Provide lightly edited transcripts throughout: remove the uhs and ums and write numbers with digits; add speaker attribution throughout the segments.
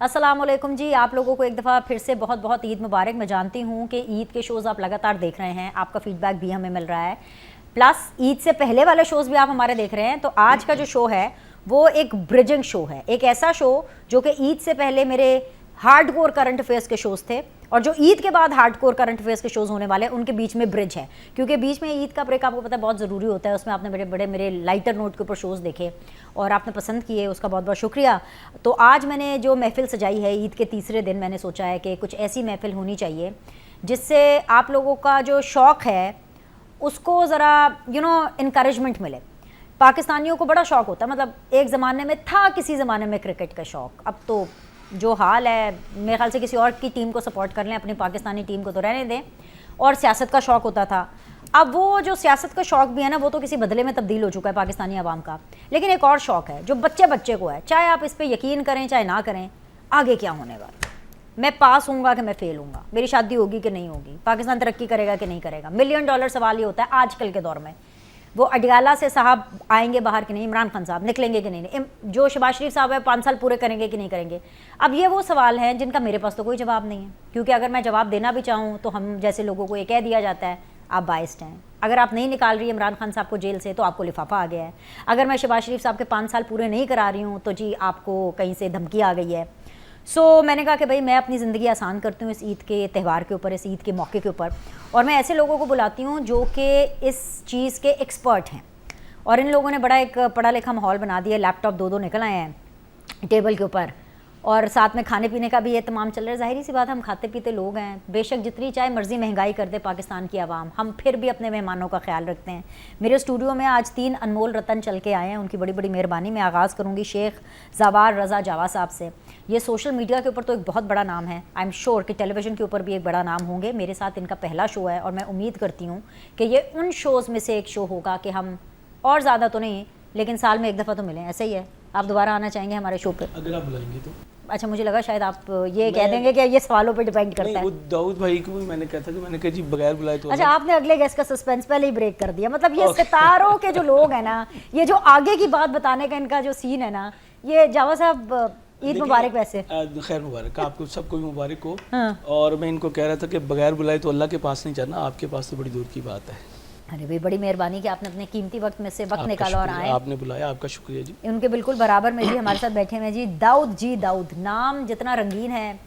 Speaker 1: अस्सलाम वालेकुम जी। आप लोगों को एक दफ़ा फिर से बहुत बहुत ईद मुबारक। मैं जानती हूँ कि ईद के शोज़ आप लगातार देख रहे हैं, आपका फ़ीडबैक भी हमें मिल रहा है, प्लस ईद से पहले वाले शोज़ भी आप हमारे देख रहे हैं। तो आज का जो शो है वो एक ब्रिजिंग शो है, एक ऐसा शो जो कि ईद से पहले मेरे हार्डकोर करंट अफेयर्स के शोज़ थे और जो ईद के बाद हार्डकोर करंट अफेयर्स के शोज़ होने वाले हैं उनके बीच में ब्रिज है, क्योंकि बीच में ईद का ब्रेक आपको पता है बहुत ज़रूरी होता है। उसमें आपने बड़े बड़े मेरे लाइटर नोट के ऊपर शोज़ देखे और आपने पसंद किए, उसका बहुत बहुत शुक्रिया। तो आज मैंने जो महफ़िल सजाई है ईद के तीसरे दिन, मैंने सोचा है कि कुछ ऐसी महफ़िल होनी चाहिए जिससे आप लोगों का जो शौक़ है उसको ज़रा इनकरेजमेंट मिले। पाकिस्तानियों को बड़ा शौक़ होता है, मतलब एक ज़माने में था, किसी ज़माने में क्रिकेट का शौक़, अब तो जो हाल है मेरे ख्याल से किसी और की टीम को सपोर्ट कर लें, अपनी पाकिस्तानी टीम को तो रहने दें। और सियासत का शौक़ होता था, अब वो जो सियासत का शौक़ भी है ना वो तो किसी बदले में तब्दील हो चुका है पाकिस्तानी आवाम का। लेकिन एक और शौक़ है जो बच्चे बच्चे को है, चाहे आप इस पर यकीन करें चाहे ना करें, आगे क्या होने वाला, मैं पास होऊंगा कि मैं फेल होऊंगा, मेरी शादी होगी कि नहीं होगी, पाकिस्तान तरक्की करेगा कि नहीं करेगा। मिलियन डॉलर सवाल ये होता है आजकल के दौर में। वो अडयाला से साहब आएंगे बाहर कि नहीं, इमरान खान साहब निकलेंगे कि नहीं, जो शहबाज शरीफ साहब है 5 साल पूरे करेंगे कि नहीं करेंगे। अब ये वो सवाल हैं जिनका मेरे पास तो कोई जवाब नहीं है, क्योंकि अगर मैं जवाब देना भी चाहूँ तो हम जैसे लोगों को ये कह दिया जाता है आप बाइस्ड हैं, अगर आप नहीं निकाल रही है इमरान खान साहब को जेल से तो आपको लिफाफा आ गया है, अगर मैं शहबाज शरीफ साहब के 5 साल पूरे नहीं करा रही हूँ तो जी आपको कहीं से धमकी आ गई है। सो मैंने कहा कि भाई मैं अपनी ज़िंदगी आसान करती हूँ इस ईद के त्यौहार के ऊपर, इस ईद के मौके के ऊपर, और मैं ऐसे लोगों को बुलाती हूँ जो कि इस चीज़ के एक्सपर्ट हैं। और इन लोगों ने बड़ा एक पढ़ा लिखा माहौल बना दिया, लैपटॉप 2-2 निकल आए हैं टेबल के ऊपर, और साथ में खाने पीने का भी ये तमाम चल रहा है। ज़ाहिर सी बात, हम खाते पीते लोग हैं, बेशक जितनी चाहे मर्ज़ी महंगाई कर दे पाकिस्तान की आवाम, हम फिर भी अपने मेहमानों का ख्याल रखते हैं। मेरे स्टूडियो में आज 3 अनमोल रतन चल के आए हैं, उनकी बड़ी बड़ी मेहरबानी। मैं आगाज़ करूँगी शेख ज़वार रज़ा जावा साहब से। ये सोशल मीडिया के ऊपर तो एक बहुत बड़ा नाम है, आई एम श्योर कि टेलीविज़न के ऊपर भी एक बड़ा नाम होंगे। मेरे साथ इनका पहला शो है और मैं उम्मीद करती हूँ कि ये उन शोज़ में से एक शो होगा कि हम और ज़्यादा तो नहीं लेकिन साल में एक दफ़ा तो मिलें। ऐसे ही है, आप दोबारा आना चाहेंगे हमारे शो पे?
Speaker 2: अगर आप बुलाएंगे तो।
Speaker 1: अच्छा, मुझे लगा शायद आप ये कह देंगे कि ये सवालों पे डिपेंड करता है।
Speaker 2: वो दाऊद भाई को भी मैंने कहा था कि मैंने कहा जी बगैर बुलाए तो।
Speaker 1: अच्छा, आपने अगले गेस्ट का सस्पेंस पहले ही ब्रेक कर दिया। मतलब ये सितारों के जो लोग हैं ना, ये जो आगे की बात बताने का इनका जो सीन है ना, ये जावा साहब ईद मुबारक। वैसे
Speaker 2: खैर मुबारक आपको, सबको मुबारक हो।
Speaker 1: हाँ।
Speaker 2: और मैं इनको कह रहा था कि बगैर बुलाए तो अल्लाह के पास नहीं जाना, आपके पास तो बड़ी दूर की बात है।
Speaker 1: अरे भाई, बड़ी मेहरबानी कि आपने अपने कीमती वक्त में से वक्त निकाला और आए।
Speaker 2: आपने बुलाया, आपका शुक्रिया जी।
Speaker 1: उनके बिल्कुल बराबर में जी हमारे साथ बैठे हैं जी दाऊद जी। दाऊद नाम जितना रंगीन है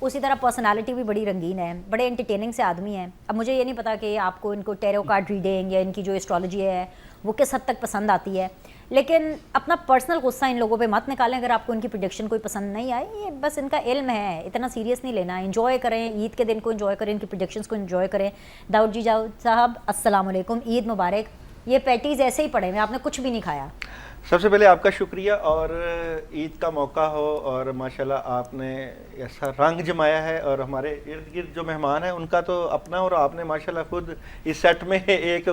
Speaker 1: उसी तरह पर्सनालिटी भी बड़ी रंगीन है, बड़े एंटरटेनिंग से आदमी हैं। अब मुझे ये नहीं पता कि आपको इनको टैरो कार्ड रीडिंग या इनकी जो एस्ट्रोलॉजी है वो किस हद तक पसंद आती है, लेकिन अपना पर्सनल गुस्सा इन लोगों पे मत निकालें अगर आपको इनकी प्रेडिक्शन कोई पसंद नहीं आए। ये बस इनका इल्म है, इतना सीरियस नहीं लेना। एंजॉय करें ईद के दिन को, एंजॉय करें, इनकी प्रेडिक्शंस को एंजॉय करें। दाऊद जी जाऊद साहब अस्सलाम वालेकुम, ईद मुबारक। ये पैटीज़ ऐसे ही पड़े हुए, आपने कुछ भी नहीं खाया।
Speaker 3: सबसे पहले आपका शुक्रिया, और ईद का मौका हो और माशाल्लाह आपने ऐसा रंग जमाया है, और हमारे इर्द गिर्द जो मेहमान हैं उनका तो अपना, और आपने माशाल्लाह खुद इस सेट में एक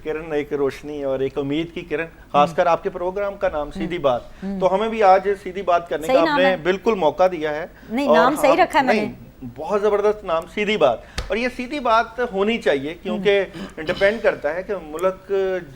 Speaker 3: किरण, एक रोशनी और एक उम्मीद की किरण। खासकर आपके प्रोग्राम का नाम सीधी बात, तो हमें भी आज सीधी बात करने का आपने बिल्कुल मौका दिया है।
Speaker 1: नहीं, नाम सही रखा है मैंने,
Speaker 3: बहुत ज़बरदस्त नाम, सीधी बात। और ये सीधी बात होनी चाहिए क्योंकि डिपेंड करता है कि मुल्क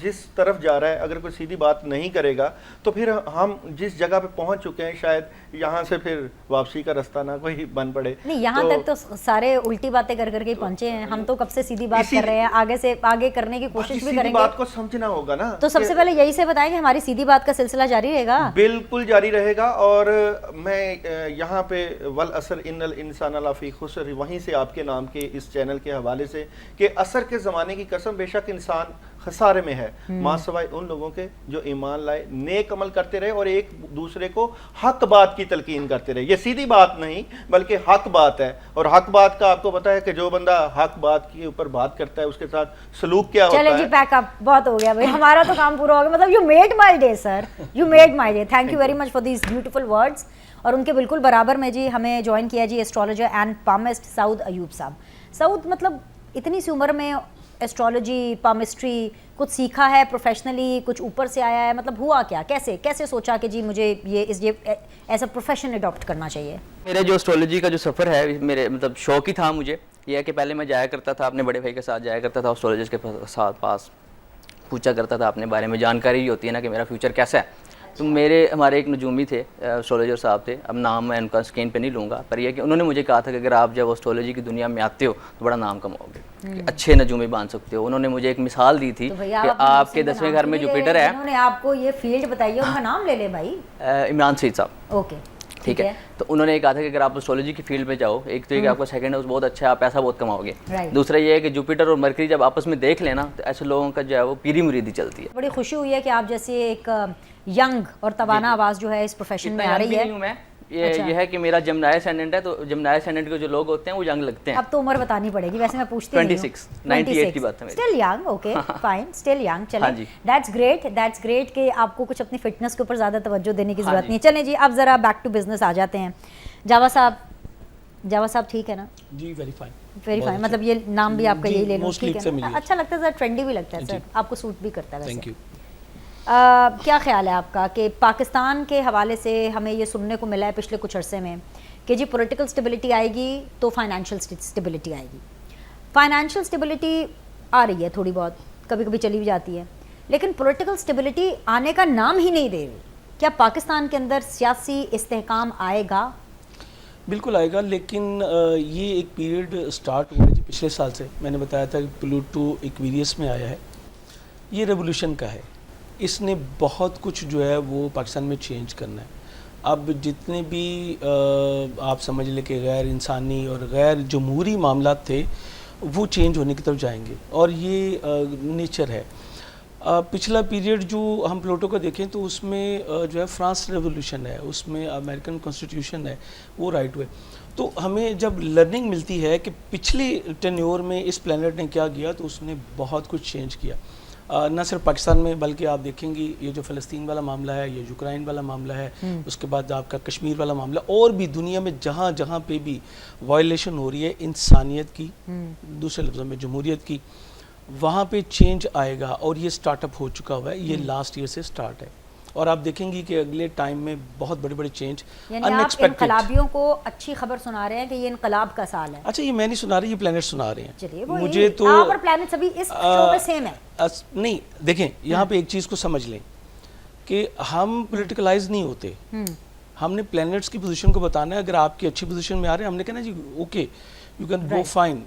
Speaker 3: जिस तरफ जा रहा है, अगर कोई सीधी बात नहीं करेगा तो फिर हम जिस जगह पे पहुंच चुके हैं शायद यहाँ से फिर वापसी का रास्ता ना कोई बन पड़े।
Speaker 1: नहीं, यहाँ तक तो सारे उल्टी बातें कर करके पहुंचे हैं, हम तो कब से सीधी बात कर रहे हैं, आगे से आगे करने की कोशिश भी करेंगे।
Speaker 3: बात को समझना होगा ना,
Speaker 1: तो सबसे पहले यही से बताएंगे हमारी सीधी बात का सिलसिला जारी रहेगा।
Speaker 3: बिल्कुल जारी रहेगा। और मैं यहाँ पे वल असर इन्नल इंसान लफी खुसर, वहीं से आपके नाम के इस चैनल के हवाले से कि असर के ज़माने की कसम, बेशक इंसान खसारे में है मां सवाए उन लोगों के जो ईमान लाए, नेक अमल करते रहे और एक दूसरे को हक बात की तलकीन करते रहे। ये सीधी बात नहीं बल्कि हक बात है, और हक बात का आपको पता है कि जो बंदा हक बात के ऊपर बात करता है उसके साथ सलूक क्या होता है।
Speaker 1: चले जी, पैकअप बहुत हो गया भाई, हमारा तो काम पूरा हो गया। मतलब you made my day sir, you made my day. Thank you very much for these beautiful words. और उनके बिल्कुल बराबर में जी हमें ज्वाइन किया जी astrologer and palmist Saud Ayub साहब। सऊद, मतलब इतनी सी उम्र में एस्ट्रोलॉजी, पामिस्ट्री कुछ सीखा है प्रोफेशनली, कुछ ऊपर से आया है, मतलब हुआ क्या, कैसे कैसे सोचा कि जी मुझे ये ऐसा प्रोफेशन अडॉप्ट करना चाहिए?
Speaker 4: मेरा जो एस्ट्रोलॉजी का जो सफ़र है, मेरे मतलब शौक ही था मुझे। यह है कि पहले मैं जाया करता था, अपने बड़े भाई के साथ जाया करता था एस्ट्रोलॉजिस्ट के साथ, पास पूछा करता था अपने बारे में, जानकारी ही होती है ना कि मेरा फ्यूचर कैसा है। तो मेरे हमारे एक नजूमी थे, एस्ट्रोलॉजर साहब थे, अब नाम मैं उनका स्क्रीन पे नहीं लूँगा, पर यह कि उन्होंने मुझे कहा था कि अगर आप जब एस्ट्रोलॉजी की दुनिया में आते हो तो बड़ा नाम कमाओगे, कि अच्छे नजूमे बांध सकते हो। उन्होंने मुझे एक मिसाल दी थी
Speaker 1: तो
Speaker 4: कि
Speaker 1: भैया आप
Speaker 4: आपके 10वें घर में जुपिटर है।
Speaker 1: उन्होंने आपको ये फील्ड बताई है, उनका नाम ले ले भाई।
Speaker 4: इमरान सईद साहब,
Speaker 1: ओके
Speaker 4: ठीक है। तो उन्होंने ये कहा था कि अगर आप एस्ट्रोलॉजी की फील्ड में जाओ, एक तो ये कि आपका सेकंड हाउस बहुत अच्छा है, आप पैसा बहुत कमाओगे।
Speaker 1: Right.
Speaker 4: दूसरा ये है कि जुपिटर और मरकरी जब आपस में देख लेना तो ऐसे लोगों का जो है वो पीरी मुरीदी चलती है।
Speaker 1: बड़ी खुशी हुई है कि आप जैसे एक यंग और तवाना आवाज़ जो है इस प्रोफेशन में
Speaker 4: इतना
Speaker 1: आ
Speaker 4: young
Speaker 1: रही
Speaker 4: भी
Speaker 1: है।
Speaker 4: नहीं हूं मैं, ये
Speaker 1: अच्छा।
Speaker 4: ये है कि मेरा जमनाय असेंडेंट है, तो जमनाय असेंडेंट के जो लोग होते हैं वो यंग लगते हैं।
Speaker 1: अब तो उम्र बतानी पड़ेगी, वैसे मैं पूछती
Speaker 4: 26, 98 की बात है मेरी।
Speaker 1: Still young, okay fine, still young.
Speaker 4: हाँ
Speaker 1: चलें,
Speaker 4: जी।
Speaker 1: दैट्स ग्रेट कि आपको कुछ अपनी फिटनेस के ऊपर ज़्यादा तवज्जो देने की
Speaker 4: हाँ
Speaker 1: ज़रूरत
Speaker 4: जी।
Speaker 1: नहीं है। चलें जी, अब ज़रा बैक टू बिजनेस आ जाते हैं। जावा साहब ठीक है ना?
Speaker 2: जी वेरी फाइन,
Speaker 1: वेरी फाइन, मतलब ये नाम भी आपका
Speaker 2: जी,
Speaker 1: यही ले लो,
Speaker 2: mostly
Speaker 1: ठीक है
Speaker 2: familiar।
Speaker 1: ना? अच्छा लगता है सर, ट्रेंडी भी लगता है
Speaker 2: जी।
Speaker 1: सर, आपको सूट भी करता है वैसे।
Speaker 2: Thank you.
Speaker 1: क्या ख्याल है आपका कि पाकिस्तान के हवाले से हमें ये सुनने को मिला है पिछले कुछ अरसे में कि जी पॉलिटिकल स्टेबिलिटी आएगी तो फाइनेंशियल स्टेबिलिटी आएगी। फाइनेंशियल स्टेबिलिटी आ रही है थोड़ी बहुत, कभी कभी चली भी जाती है, लेकिन पॉलिटिकल स्टेबिलिटी आने का नाम ही नहीं दे रही। क्या पाकिस्तान के अंदर सियासी इस्तेहकाम आएगा?
Speaker 2: बिल्कुल आएगा, लेकिन ये एक पीरियड स्टार्ट हुआ है जी पिछले साल से। मैंने बताया था कि प्लूटो एक्वेरियस में आया है, ये रेवोल्यूशन का है। इसने बहुत कुछ जो है वो पाकिस्तान में चेंज करना है। अब जितने भी आप समझ लें कि गैर इंसानी और गैर जमहूरी मामलात थे वो चेंज होने की तरफ जाएंगे, और ये नेचर है। पिछला पीरियड जो हम प्लूटो का देखें तो उसमें जो है फ्रांस रेवोल्यूशन है, उसमें अमेरिकन कॉन्स्टिट्यूशन है, वो राइट हुए। तो हमें जब लर्निंग मिलती है कि पिछले टेन्योर में इस प्लेनेट ने क्या किया, तो उसने बहुत कुछ चेंज किया। न सिर्फ पाकिस्तान में, बल्कि आप देखेंगे ये जो फ़लस्तीन वाला मामला है, ये यूक्रेन वाला मामला है, उसके बाद आपका कश्मीर वाला मामला, और भी दुनिया में जहाँ जहाँ पे भी वायलेशन हो रही है इंसानियत की, दूसरे लफ्ज़ों में जमहूरियत की, वहाँ पे चेंज आएगा। और ये स्टार्टअप हो चुका हुआ है, ये लास्ट ईयर से स्टार्ट है, और आप देखेंगे कि अगले टाइम में बहुत बड़े बड़े चेंज
Speaker 1: अनएक्सपेक्टेड। इनकलाबियों को अच्छी खबर सुना रहे हैं कि ये इनकलाब का साल है।
Speaker 2: अच्छा, ये मैं नहीं सुना रही, ये प्लैनेट सुना रहे हैं।
Speaker 1: चलिए,
Speaker 2: मुझे तो
Speaker 1: आप और प्लैनेट सभी इस शो पे सेम है।
Speaker 2: नहीं, देखें यहाँ पे एक चीज़ को समझ लें कि हम पॉलिटिकलाइज नहीं होते। हमने प्लैनेट्स की पोजीशन को बताना है। अगर आपकी अच्छी पोजीशन में आ रहे हैं, हमने कहना जी okay you can go fine,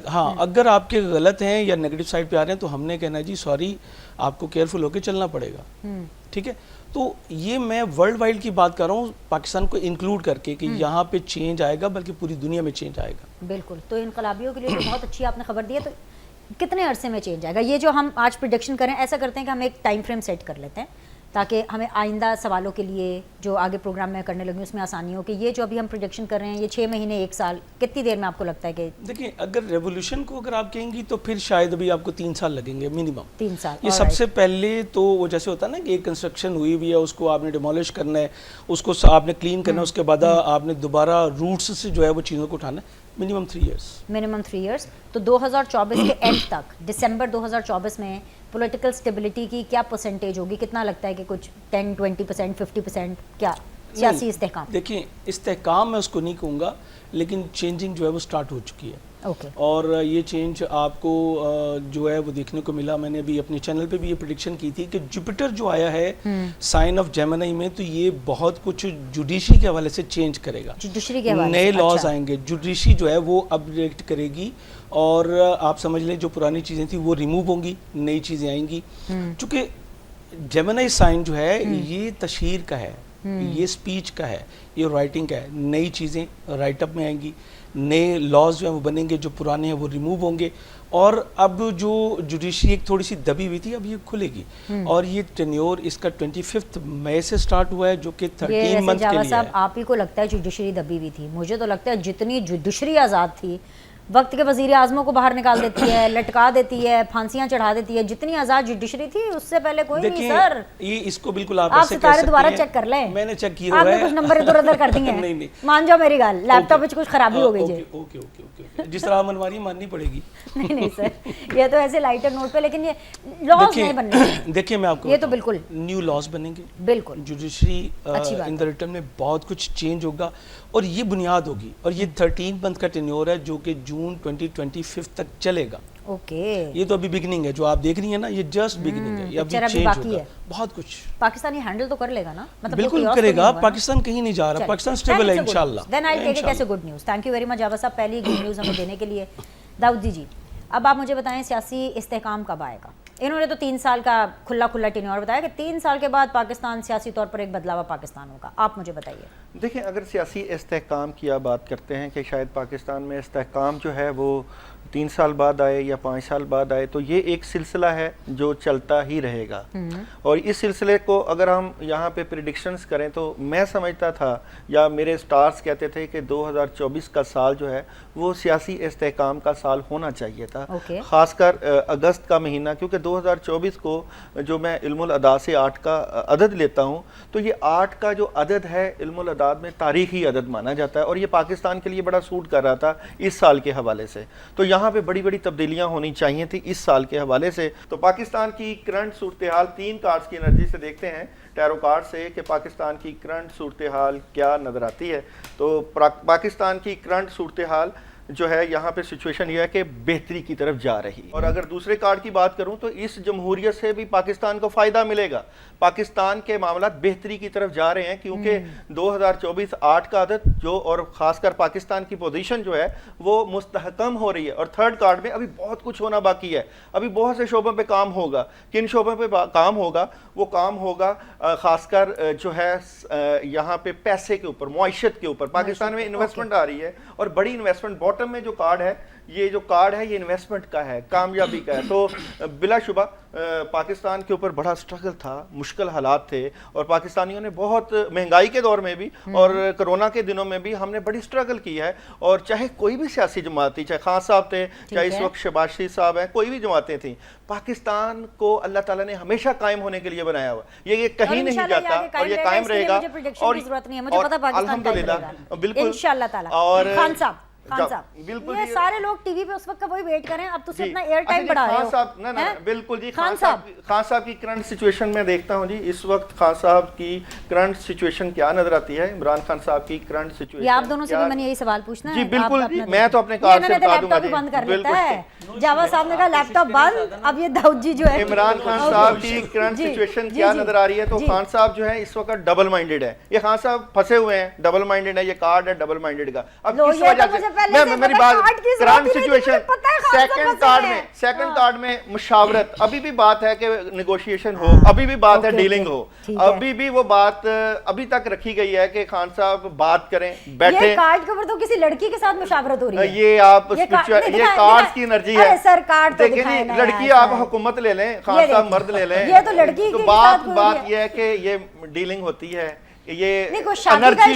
Speaker 2: हाँ, अगर आपके गलत हैं या नेगेटिव साइड पे आ रहे हैं तो हमने कहना जी सॉरी, आपको केयरफुल होकर चलना पड़ेगा, ठीक है। तो ये मैं वर्ल्ड वाइड की बात कर रहा हूँ, पाकिस्तान को इंक्लूड करके, कि यहाँ पे चेंज आएगा, बल्कि पूरी दुनिया में चेंज आएगा।
Speaker 1: बिल्कुल, तो इनकलाबियों के लिए तो बहुत अच्छी आपने खबर दी है। तो कितने अरसे में चेंज आएगा? ये जो हम आज प्रोडिक्शन करें, ऐसा करते हैं कि हम एक टाइम फ्रेम सेट कर लेते हैं ताकि हमें आइंदा सवालों के लिए जो आगे प्रोग्राम में करने लगी उसमें आसानी हो। कि ये जो अभी हम प्रोजेक्शन कर रहे हैं, ये 6 महीने 1 साल, कितनी देर में आपको लगता है कि?
Speaker 2: देखिए, अगर रेवोल्यूशन को अगर आप कहेंगी तो फिर शायद अभी आपको 3 साल लगेंगे मिनिमम।
Speaker 1: 3 साल।
Speaker 2: ये सबसे पहले तो वो जैसे होता है ना कि एक कंस्ट्रक्शन हुई हुई है, उसको आपने डिमोलिश करना है, उसको आपने क्लीन करना है, उसके बाद आपने दोबारा रूट्स से जो है वो चीज़ों को उठाना है। Minimum 3 years.
Speaker 1: Minimum 3 years. तो 2024 के एंड तक, दिसंबर 2024 में पॉलिटिकल स्टेबिलिटी की क्या परसेंटेज होगी? कितना लगता है कि कुछ 10, 20%, 50%? क्या सियासी इस्तेहकाम?
Speaker 2: देखिए, इस्तेहकाम मैं उसको नहीं कहूँगा, लेकिन चेंजिंग जो है वो स्टार्ट हो चुकी है।
Speaker 1: ओके।
Speaker 2: और ये चेंज आपको जो है वो देखने को मिला। मैंने अभी अपने चैनल पे भी ये प्रेडिक्शन की थी कि जुपिटर जो आया है साइन ऑफ जेमिनी में, तो ये बहुत कुछ जुडिशरी के हवाले से चेंज करेगा।
Speaker 1: जुडिशरी के हवाले
Speaker 2: नए
Speaker 1: से?
Speaker 2: लॉज
Speaker 1: अच्छा।
Speaker 2: आएंगे, जुडिशरी जो है वो अपडेट करेगी, और आप समझ लें जो पुरानी चीज़ें थी वो रिमूव होंगी, नई चीज़ें आएंगी। चूँकि जेमिनी साइन जो है ये तशहीर का है, ये स्पीच का है, ये राइटिंग का है। नई चीज़ें राइटअप में आएंगी, नए लॉज जो हैं वो बनेंगे, जो पुराने हैं वो रिमूव होंगे। और अब जो जुडिशरी एक थोड़ी सी दबी हुई थी, अब ये खुलेगी। और ये टेन्योर इसका 25 मई से स्टार्ट हुआ है, जो कि 13 मंथ के लिए है।
Speaker 1: आप ही को लगता है जुडिशरी दबी हुई थी? मुझे तो लगता है जितनी जुडिशरी आज़ाद थी, वक्त के वजीर आज़मों को बाहर निकाल देती है, लटका देती है, फांसियां चढ़ा देती है, जितनी आज़ाद जुडिशरी थी उससे पहले कोई नहीं सर।
Speaker 2: ये इसको बिल्कुल आप ऐसे
Speaker 1: सितारे दोबारा चेक कर लें।
Speaker 2: मैंने चेक किया हुआ है।
Speaker 1: आपने कुछ नंबर इधर उधर कर दिए हैं।
Speaker 2: नहीं नहीं,
Speaker 1: मान जाओ मेरी गाल, लैपटॉप में कुछ खराबी हो गई है।
Speaker 2: ओके, जिस तरह मनमानी माननी पड़ेगी।
Speaker 1: नहीं सर, ये तो ऐसे लाइटर नोट पे, लेकिन ये लॉज नहीं बनने।
Speaker 2: देखिए, मैं आपको
Speaker 1: ये तो बिल्कुल
Speaker 2: न्यू लॉज बनेंगे,
Speaker 1: बिल्कुल
Speaker 2: जुडिशरी इन द रिटर्न में बहुत कुछ चेंज होगा, और ये बुनियाद होगी। और ये 13 मंथ का टेन्योर है, जो कि जून 2025 तक चलेगा।
Speaker 1: ओके,
Speaker 2: ये तो अभी बिगनिंग है, जो आप देख रही है ना, ये जस्ट बिगनिंग है, ये
Speaker 1: पिक्चर
Speaker 2: अभी
Speaker 1: अभी
Speaker 2: चेंज
Speaker 1: बाकी
Speaker 2: होगा
Speaker 1: है।
Speaker 2: बहुत कुछ।
Speaker 1: पाकिस्तान ये हैंडल तो कर लेगा ना, मतलब
Speaker 2: बिल्कुल करेगा, पाकिस्तान कहीं नहीं जा रहा, पाकिस्तान स्टेबल है इंशाल्लाह।
Speaker 1: Then I take it as a good news. Thank you very much Javed साहब, पहली गुड न्यूज़ हमें देने के लिए। दाऊदी जी, अब आप मुझे बताएं सियासी इस्तेहकाम कब आएगा? इन्होंने तो 3 साल का खुला टेन्योर बताया कि 3 साल के बाद पाकिस्तान सियासी तौर पर एक बदलावा पाकिस्तान होगा। आप मुझे बताइए।
Speaker 3: देखिए, अगर सियासी इस्तेहकाम की आप बात करते हैं कि शायद पाकिस्तान में इस्तेहकाम जो है वो 3 साल बाद आए या 5 साल बाद आए, तो ये एक सिलसिला है जो चलता ही रहेगा। और इस सिलसिले को अगर हम यहाँ पे प्रिडिक्शंस करें तो मैं समझता था, या मेरे स्टार्स कहते थे कि 2024 का साल जो है वो सियासी इस्तेहकाम का साल होना चाहिए था। ख़ासकर अगस्त का महीना, क्योंकि 2024 को जो मैं इल्मुल अदा से 8 का अदद लेता हूँ, तो ये 8 का जो अदद है इल्मुल अदाद में तारीख़ी अदद माना जाता है, और ये पाकिस्तान के लिए बड़ा सूट कर रहा था इस साल के हवाले से। तो यहाँ पे बड़ी बड़ी तब्दीलियाँ होनी चाहिए थी इस साल के हवाले से। तो पाकिस्तान की करंट सूरत हाल 3 कार्ड्स की एनर्जी से देखते हैं, टैरो कार्ड से, कि पाकिस्तान की करंट सूरत हाल क्या नज़र आती है। तो पाकिस्तान की करंट सूरत हाल जो है यहाँ पे सिचुएशन ये है कि बेहतरी की तरफ जा रही है। और अगर दूसरे कार्ड की बात करूँ तो इस जमहूरियत से भी पाकिस्तान को फ़ायदा मिलेगा। पाकिस्तान के मामला बेहतरी की तरफ जा रहे हैं, क्योंकि 2024 8 का आदत जो, और ख़ासकर पाकिस्तान की पोजीशन जो है वो मुस्तहकम हो रही है। और थर्ड कार्ड में अभी बहुत कुछ होना बाकी है, अभी बहुत से शोबों पे काम होगा। किन शोबों पे काम होगा? वो काम होगा ख़ासकर जो है यहाँ पे पैसे के ऊपर, मुआशत के ऊपर। पाकिस्तान में इन्वेस्टमेंट आ रही है, और बड़ी इन्वेस्टमेंट। बॉटम में जो कार्ड है, ये जो कार्ड है ये इन्वेस्टमेंट का है, कामयाबी का है। तो बिलाशुबा पाकिस्तान के ऊपर बड़ा स्ट्रगल था, मुश्किल हालात थे, और पाकिस्तानियों ने बहुत महंगाई के दौर में भी और कोरोना के दिनों में भी हमने बड़ी स्ट्रगल की है। और चाहे कोई भी सियासी जमात थी, चाहे खान साहब थे, चाहे इस वक्त शहबाज शरीफ साहब हैं, कोई भी जमातें थी, पाकिस्तान को अल्लाह ताला ने हमेशा कायम होने के लिए बनाया हुआ। ये कहीं नहीं जाता, और ये कायम रहेगा। और अल्हम्दुलिल्लाह, बिल्कुल
Speaker 1: इंशाअल्लाह ताला।
Speaker 3: और
Speaker 1: खान साहब
Speaker 3: बिल्कुल,
Speaker 1: ये सारे लोग टीवी पे उस वक्त का वही वेट कर रहे हैं, अब तुम अपना एयर टाइम बढ़ा रहे हो।
Speaker 3: ना बिल्कुल जी, खान साहब की करंट सिचुएशन में देखता हूं जी, इस वक्त खान साहब की करंट सिचुएशन क्या नजर आती है? इमरान खान साहब की करंट सिचुएशन।
Speaker 1: ये आप दोनों से भी मैंने यही सवाल पूछना है
Speaker 3: जी। बिल्कुल जी, मैं तो अपने कार्ड से बता दूंगा जी।
Speaker 1: बंद कर लेता है जावेद साहब ने कहा लैपटॉप बंद। अब ये दाऊद जी जो है,
Speaker 3: इमरान खान साहब की करंट सिचुएशन क्या नजर आ रही है? तो खान साहब जो है इस वक्त डबल माइंडेड है। ये खान साहब फंसे हुए हैं, डबल माइंडेड है, ये कार्ड है डबल माइंडेड का। अब किस वजह से? मेरी बात, करंट सिचुएशन सेकंड कार्ड में मुशावरत, अभी भी बात है कि नेगोशिएशन हो, अभी भी बात है डीलिंग हो, अभी भी वो बात अभी तक रखी गई है कि खान साहब बात करें, बैठे।
Speaker 1: ये कार्ड के ऊपर तो किसी लड़की के साथ मुशावरत हो रही है।
Speaker 3: ये आप ये कार्ड्स की एनर्जी है।
Speaker 1: सर कार्ड तो
Speaker 3: देखिए, लड़की आप हुकूमत ले लें, खान साहब मर्द ले लें,
Speaker 1: ये तो लड़की
Speaker 3: की बात ये है कि ये डीलिंग होती है, ये एनर्जी,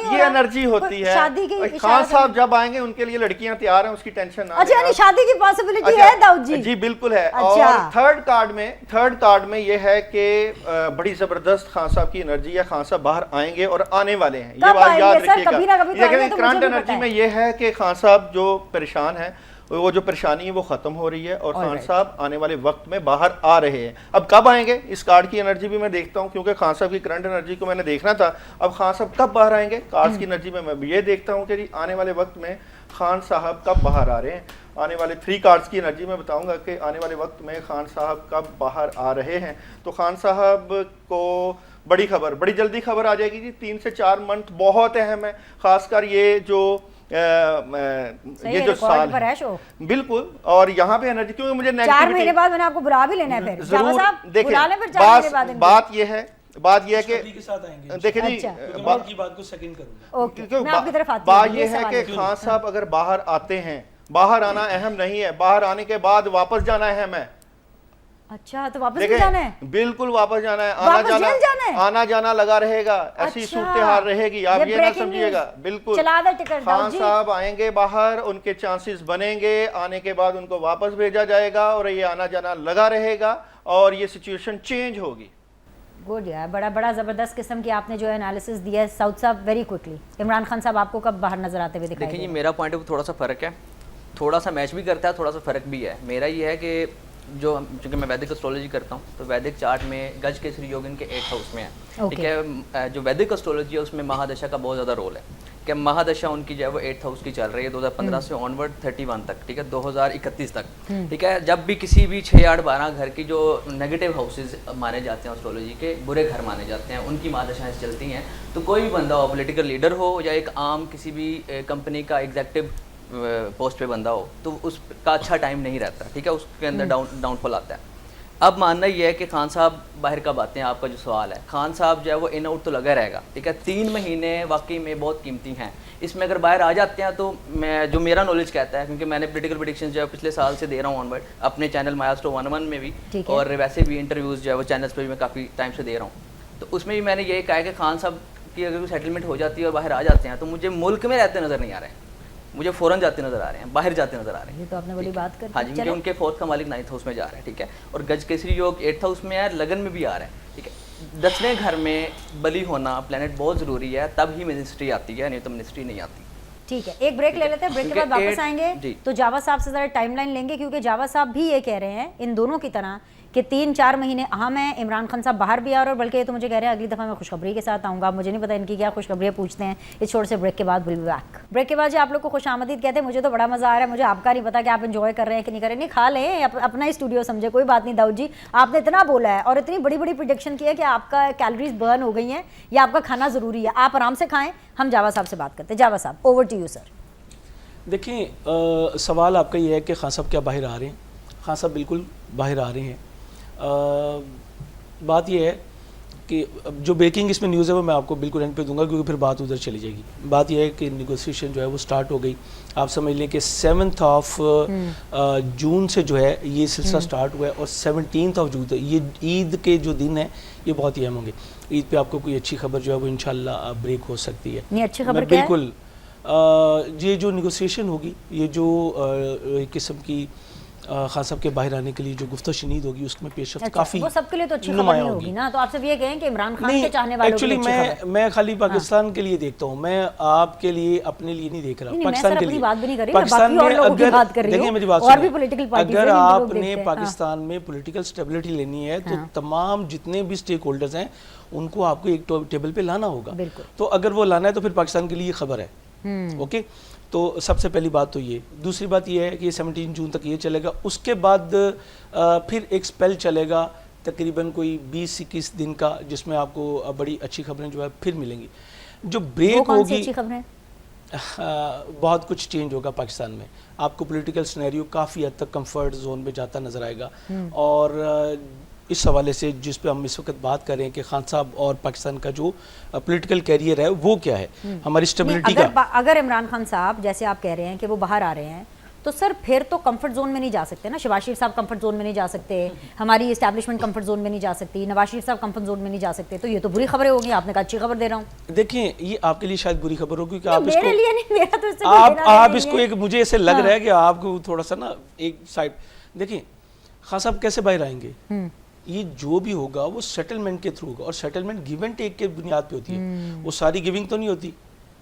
Speaker 3: ये एनर्जी होती है।
Speaker 1: शादी की
Speaker 3: खान साहब जब आएंगे उनके लिए लड़कियां तैयार हैं, उसकी टेंशन ना।
Speaker 1: अच्छा, यानी शादी की पॉसिबिलिटी है दाऊद जी?
Speaker 3: जी बिल्कुल है। और थर्ड कार्ड में ये है कि बड़ी जबरदस्त खान साहब की एनर्जी है। खान साहब बाहर आएंगे और आने वाले हैं, ये बात याद रखिएगा। करंट एनर्जी में ये है कि खान साहब जो परेशान है, वो जो परेशानी है वो ख़त्म हो रही है, और खान साहब आने वाले वक्त में बाहर आ रहे हैं। अब कब आएंगे, इस कार्ड की एनर्जी भी मैं देखता हूं, क्योंकि खान साहब की करंट एनर्जी को मैंने देखना था। अब खान साहब कब बाहर आएंगे, कार्ड्स की एनर्जी में मैं ये देखता हूं कि आने वाले वक्त में खान साहब कब बाहर आ रहे हैं। आने वाले 3 कार्ड्स की एनर्जी में बताऊंगा कि आने वाले वक्त में खान साहब कब बाहर आ रहे हैं। तो खान साहब को बड़ी खबर, बड़ी जल्दी खबर आ जाएगी जी। 3 से 4 मंथ बहुत अहम है, खासकर ये जो साल है बिल्कुल। और यहाँ पे एनर्जी, क्योंकि मुझे
Speaker 1: 4 महीने बाद मैंने आपको बुला भी लेना है फिर।
Speaker 3: जरूर देखिए, बात यह है कि देखिए जी,
Speaker 2: बात को सेकंड करूंगा।
Speaker 1: मैं आपकी तरफ आती हूं।
Speaker 3: बात यह है कि खान साहब अगर बाहर आते हैं, बाहर आना अहम नहीं है, बाहर आने के बाद वापस जाना अहम है।
Speaker 1: अच्छा, तो वापस भी जाना है?
Speaker 3: बिल्कुल वापस जाना है, आना जाना लगा रहेगा, ऐसी सूरत हाल रहेगी, आप ये ना समझिएगा। बिल्कुल खान साहब आएंगे बाहर, उनके चांसेस बनेंगे, आने के बाद उनको वापस भेजा जाएगा, और ये आना जाना लगा रहेगा, और ये सिचुएशन चेंज होगी।
Speaker 1: गुड यार, बड़ा जबरदस्त किस्म की आपने जो एनालिसिस दिया है। साउथ साहब वेरी क्विकली, इमरान खान साहब आपको कब बाहर नजर आते हुए दिखाई?
Speaker 4: देखिए, मेरा पॉइंट ऑफ व्यू थोड़ा सा फर्क है, थोड़ा सा मैच भी करता है, थोड़ा सा फर्क भी है। मेरा ये है कि जो, चूँकि मैं वैदिक एस्ट्रोलॉजी करता हूँ, तो वैदिक चार्ट में गज केसरी योग इनके 8th हाउस में है, ठीक है। जो वैदिक एस्ट्रोलॉजी है उसमें महादशा का बहुत ज़्यादा रोल है। कि महादशा उनकी जो है वो 8th हाउस की चल रही है 2015 से ऑनवर्ड 31 तक, ठीक है, 2031 तक, ठीक है। जब भी किसी भी 6, 8, 12 घर की जो नेगेटिव हाउसेज माने जाते हैं एस्ट्रोलॉजी के, बुरे घर माने जाते हैं, उनकी महादशाएं चलती हैं, तो कोई भी बंदा हो, पॉलिटिकल लीडर हो या एक आम किसी भी कंपनी का एग्जेक्टिव पोस्ट पे बंदा हो, तो उसका अच्छा टाइम नहीं रहता, ठीक है, उसके अंदर डाउनफॉल आता है। अब मानना ये है कि खान साहब बाहर कब आते हैं, आपका जो सवाल है, खान साहब जो है वो इन आउट तो लगा रहेगा, ठीक है। 3 महीने वाकई में बहुत कीमती हैं, इसमें अगर बाहर आ जाते हैं तो मैं, जो मेरा नॉलेज कहता है, क्योंकि मैंने पॉलिटिकल प्रेडिक्शंस जो है पिछले साल से दे रहा हूँ ऑनवर्ड अपने चैनल मायास्ट्रो 11 में भी, और वैसे भी इंटरव्यूज़ जो है वो चैनल्स पर भी मैं काफ़ी टाइम से दे रहा हूँ, तो उसमें भी मैंने ये कहा है कि खान साहब की अगर कोई सेटलमेंट हो जाती है और बाहर आ जाते हैं, तो मुझे मुल्क में रहते नज़र नहीं आ रहे हैं, मुझे फ़ौरन जाते नज़र आ रहे हैं, बाहर जाते नज़र आ रहे हैं।
Speaker 1: ये तो आपने बड़ी बात कर,
Speaker 4: हाँ जी, क्योंकि उनके 4th का मालिक 9th हाउस में जा रहा है, ठीक है, और गज केसरी योग 8th हाउस में है, लगन में भी आ रहा है, ठीक है। 10वें घर में बली होना प्लेनेट बहुत ज़रूरी है, तब ही मिनिस्ट्री आती है, नहीं तो मिनिस्ट्री नहीं आती।
Speaker 1: ठीक है, एक ब्रेक ले लेते हैं, ब्रेक के बाद वापस आएंगे तो जावा साहब से ज़रा टाइमलाइन लेंगे, क्योंकि जावा साहब भी ये कह रहे हैं इन दोनों की तरह कि 3-4 महीने अहम है। इमरान खान साहब बाहर भी आ रहे हैं, और बल्कि ये तो मुझे कह रहे हैं अगली दफ़ा मैं खुशखबरी के साथ आऊँगा, मुझे नहीं पता इनकी क्या खुशखबरियाँ पूछते हैं। इस छोटे से ब्रेक के बाद विल बी बैक। ब्रेक के बाद जी आप लोग को खुश आमदीद कहते हैं, मुझे तो बड़ा मज़ा आ रहा है, मुझे आपका नहीं पता कि आप इन्जॉय कर रहे हैं कि नहीं कर रहे। नहीं, खा लें, अपना ही स्टूडियो समझे, कोई बात नहीं। दाऊद जी, आपने इतना बोला है और इतनी बड़ी बड़ी प्रोडिक्शन की है कि आपका कैलोरीज बर्न हो गई हैं, या आपका खाना ज़रूरी है, आप आराम से खाएँ। हम जावा साहब से बात करते हैं। जावा साहब, ओवर टू यू सर।
Speaker 2: देखिए, सवाल आपका ये है कि खान साहब क्या बाहर आ रहे हैं। खान साहब बिल्कुल बाहर आ रहे हैं। बात ये है कि जो ब्रेकिंग इसमें न्यूज़ है वो मैं आपको बिल्कुल एंड पे दूंगा, क्योंकि फिर बात उधर चली जाएगी। बात यह है कि नेगोशिएशन जो है वो स्टार्ट हो गई। आप समझ लें कि 7th ऑफ जून से जो है ये सिलसिला स्टार्ट हुआ है, और 17th ऑफ जून तक, ये ईद के जो दिन है ये बहुत ही अहम होंगे। ईद पे आपको कोई अच्छी खबर जो है वो इंशाल्लाह ब्रेक हो सकती है।
Speaker 1: नहीं, अच्छी खबर क्या है?
Speaker 2: बिल्कुल, ये जो नेगोशिएशन होगी, ये जो एक किस्म की खान साहब के बाहर आने के लिए जो गुफ्ता शनीद होगी, उसमें पेशरफ्त काफ़ी
Speaker 1: वो सबके लिए तो अच्छी खबर नहीं होगी ना। तो आप सब ये कहें कि इमरान खान के चाहने वालों के लिए अच्छी खबर।
Speaker 2: मैं खाली पाकिस्तान के लिए देखता हूँ, मैं आपके लिए अपने लिए नहीं देख रहा। पाकिस्तान के लिए
Speaker 1: बात भी नहीं कर रही,
Speaker 2: पाकिस्तान में अगर
Speaker 1: देखिए
Speaker 2: मेरी बात
Speaker 1: और भी पॉलिटिकल पार्टीज
Speaker 2: अगर आपने पाकिस्तान में पॉलिटिकल स्टेबिलिटी लेनी है तो तमाम जितने भी स्टेक होल्डर्स हैं उनको आपको एक टेबल पे लाना होगा। तो अगर वो लाना है तो फिर पाकिस्तान के लिए खबर है। ओके, तो सबसे पहली बात तो ये। दूसरी बात ये है कि ये 17 जून तक ये चलेगा। उसके बाद फिर एक स्पेल चलेगा तकरीबन कोई 20-21 दिन का, जिसमें आपको बड़ी अच्छी खबरें जो है फिर मिलेंगी। जो ब्रेक होगी,
Speaker 1: अच्छी खबरें,
Speaker 2: बहुत कुछ चेंज होगा पाकिस्तान में। आपको पॉलिटिकल सिनेरियो काफ़ी हद तक कंफर्ट जोन में जाता नज़र आएगा। और इस हवाले से जिस पे हम इस वक्त बात कर रहे हैं कि खान साहब और पाकिस्तान का जो पॉलिटिकल कैरियर है वो क्या है, हमारी स्टेबिलिटी का।
Speaker 1: अगर इमरान खान साहब जैसे आप कह रहे हैं कि वो बाहर आ रहे हैं, तो सर फिर तो कंफर्ट जोन में नहीं जा सकते ना। शहबाज शरीफ साहब कंफर्ट जोन में नहीं जा सकते, हमारी इस्टेब्लिशमेंट कंफर्ट जोन में नहीं जा सकती, नवाज शरीफ साहब कंफर्ट जोन में नहीं जा सकते। तो ये तो बुरी खबरें होगी। आपने कहा अच्छी खबर दे रहा हूँ।
Speaker 2: देखिए, ये आपके लिए शायद बुरी खबर होगी, क्योंकि आप
Speaker 1: मेरे लिए नहीं, मेरा तो इससे
Speaker 2: आप इसको एक, मुझे ऐसे लग रहा है कि आपको थोड़ा सा ना एक साइड। देखिए, खान साहब कैसे बाहर आएंगे, ये जो भी होगा वो सेटलमेंट के थ्रू होगा, और सेटलमेंट गिव एंड टेक के बुनियाद पे होती है। वो सारी गिविंग तो नहीं होती,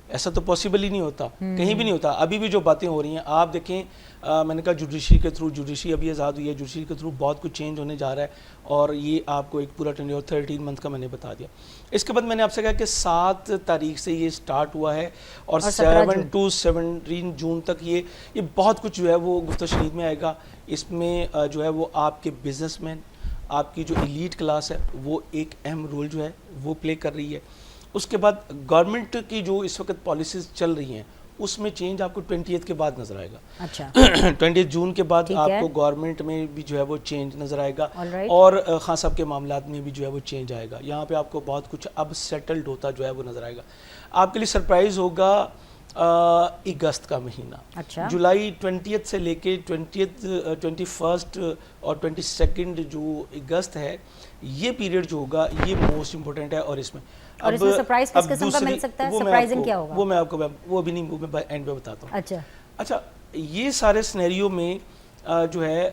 Speaker 2: ऐसा तो पॉसिबल ही नहीं होता, कहीं भी नहीं होता। अभी भी जो बातें हो रही हैं, आप देखें, मैंने कहा जुडिशरी के थ्रू, जुडिशरी अभी आज़ाद हुई है, जुडिशरी के थ्रू बहुत कुछ चेंज होने जा रहा है, और ये आपको एक पूरा टेन्योर 13 मंथ का मैंने बता दिया। इसके बाद मैंने आपसे कहा कि 7 तारीख से ये स्टार्ट हुआ है, और 7 to 17 जून तक ये बहुत कुछ जो है वो गुफ्ता शनीद में आएगा। इसमें जो है वो आपके बिजनेसमैन, आपकी जो एलीट क्लास है, वो एक अहम रोल जो है वो प्ले कर रही है। उसके बाद गवर्नमेंट की जो इस वक्त पॉलिसीज़ चल रही हैं, उसमें चेंज आपको 20th के बाद नज़र आएगा।
Speaker 1: अच्छा
Speaker 2: 20 जून के बाद आपको गवर्नमेंट में भी जो है वो चेंज नज़र आएगा, और खान साहब के मामलात में भी जो है वो चेंज आएगा। यहाँ पे आपको बहुत कुछ अब सेटल्ड होता जो है वो नज़र आएगा। आपके लिए सरप्राइज़ होगा अगस्त का महीना।
Speaker 1: अच्छा।
Speaker 2: जुलाई 20th से लेके 21st और 22 जो अगस्त है, ये पीरियड जो होगा ये मोस्ट इम्पोर्टेंट है। और इसमें
Speaker 1: सरप्राइज किस किस्म का मिल सकता है? सरप्राइजिंग क्या होगा?
Speaker 2: वो मैं आपको वो भी नहीं, वो मैं एंड में बताता हूँ। अच्छा, ये सारे सिनेरियो में जो है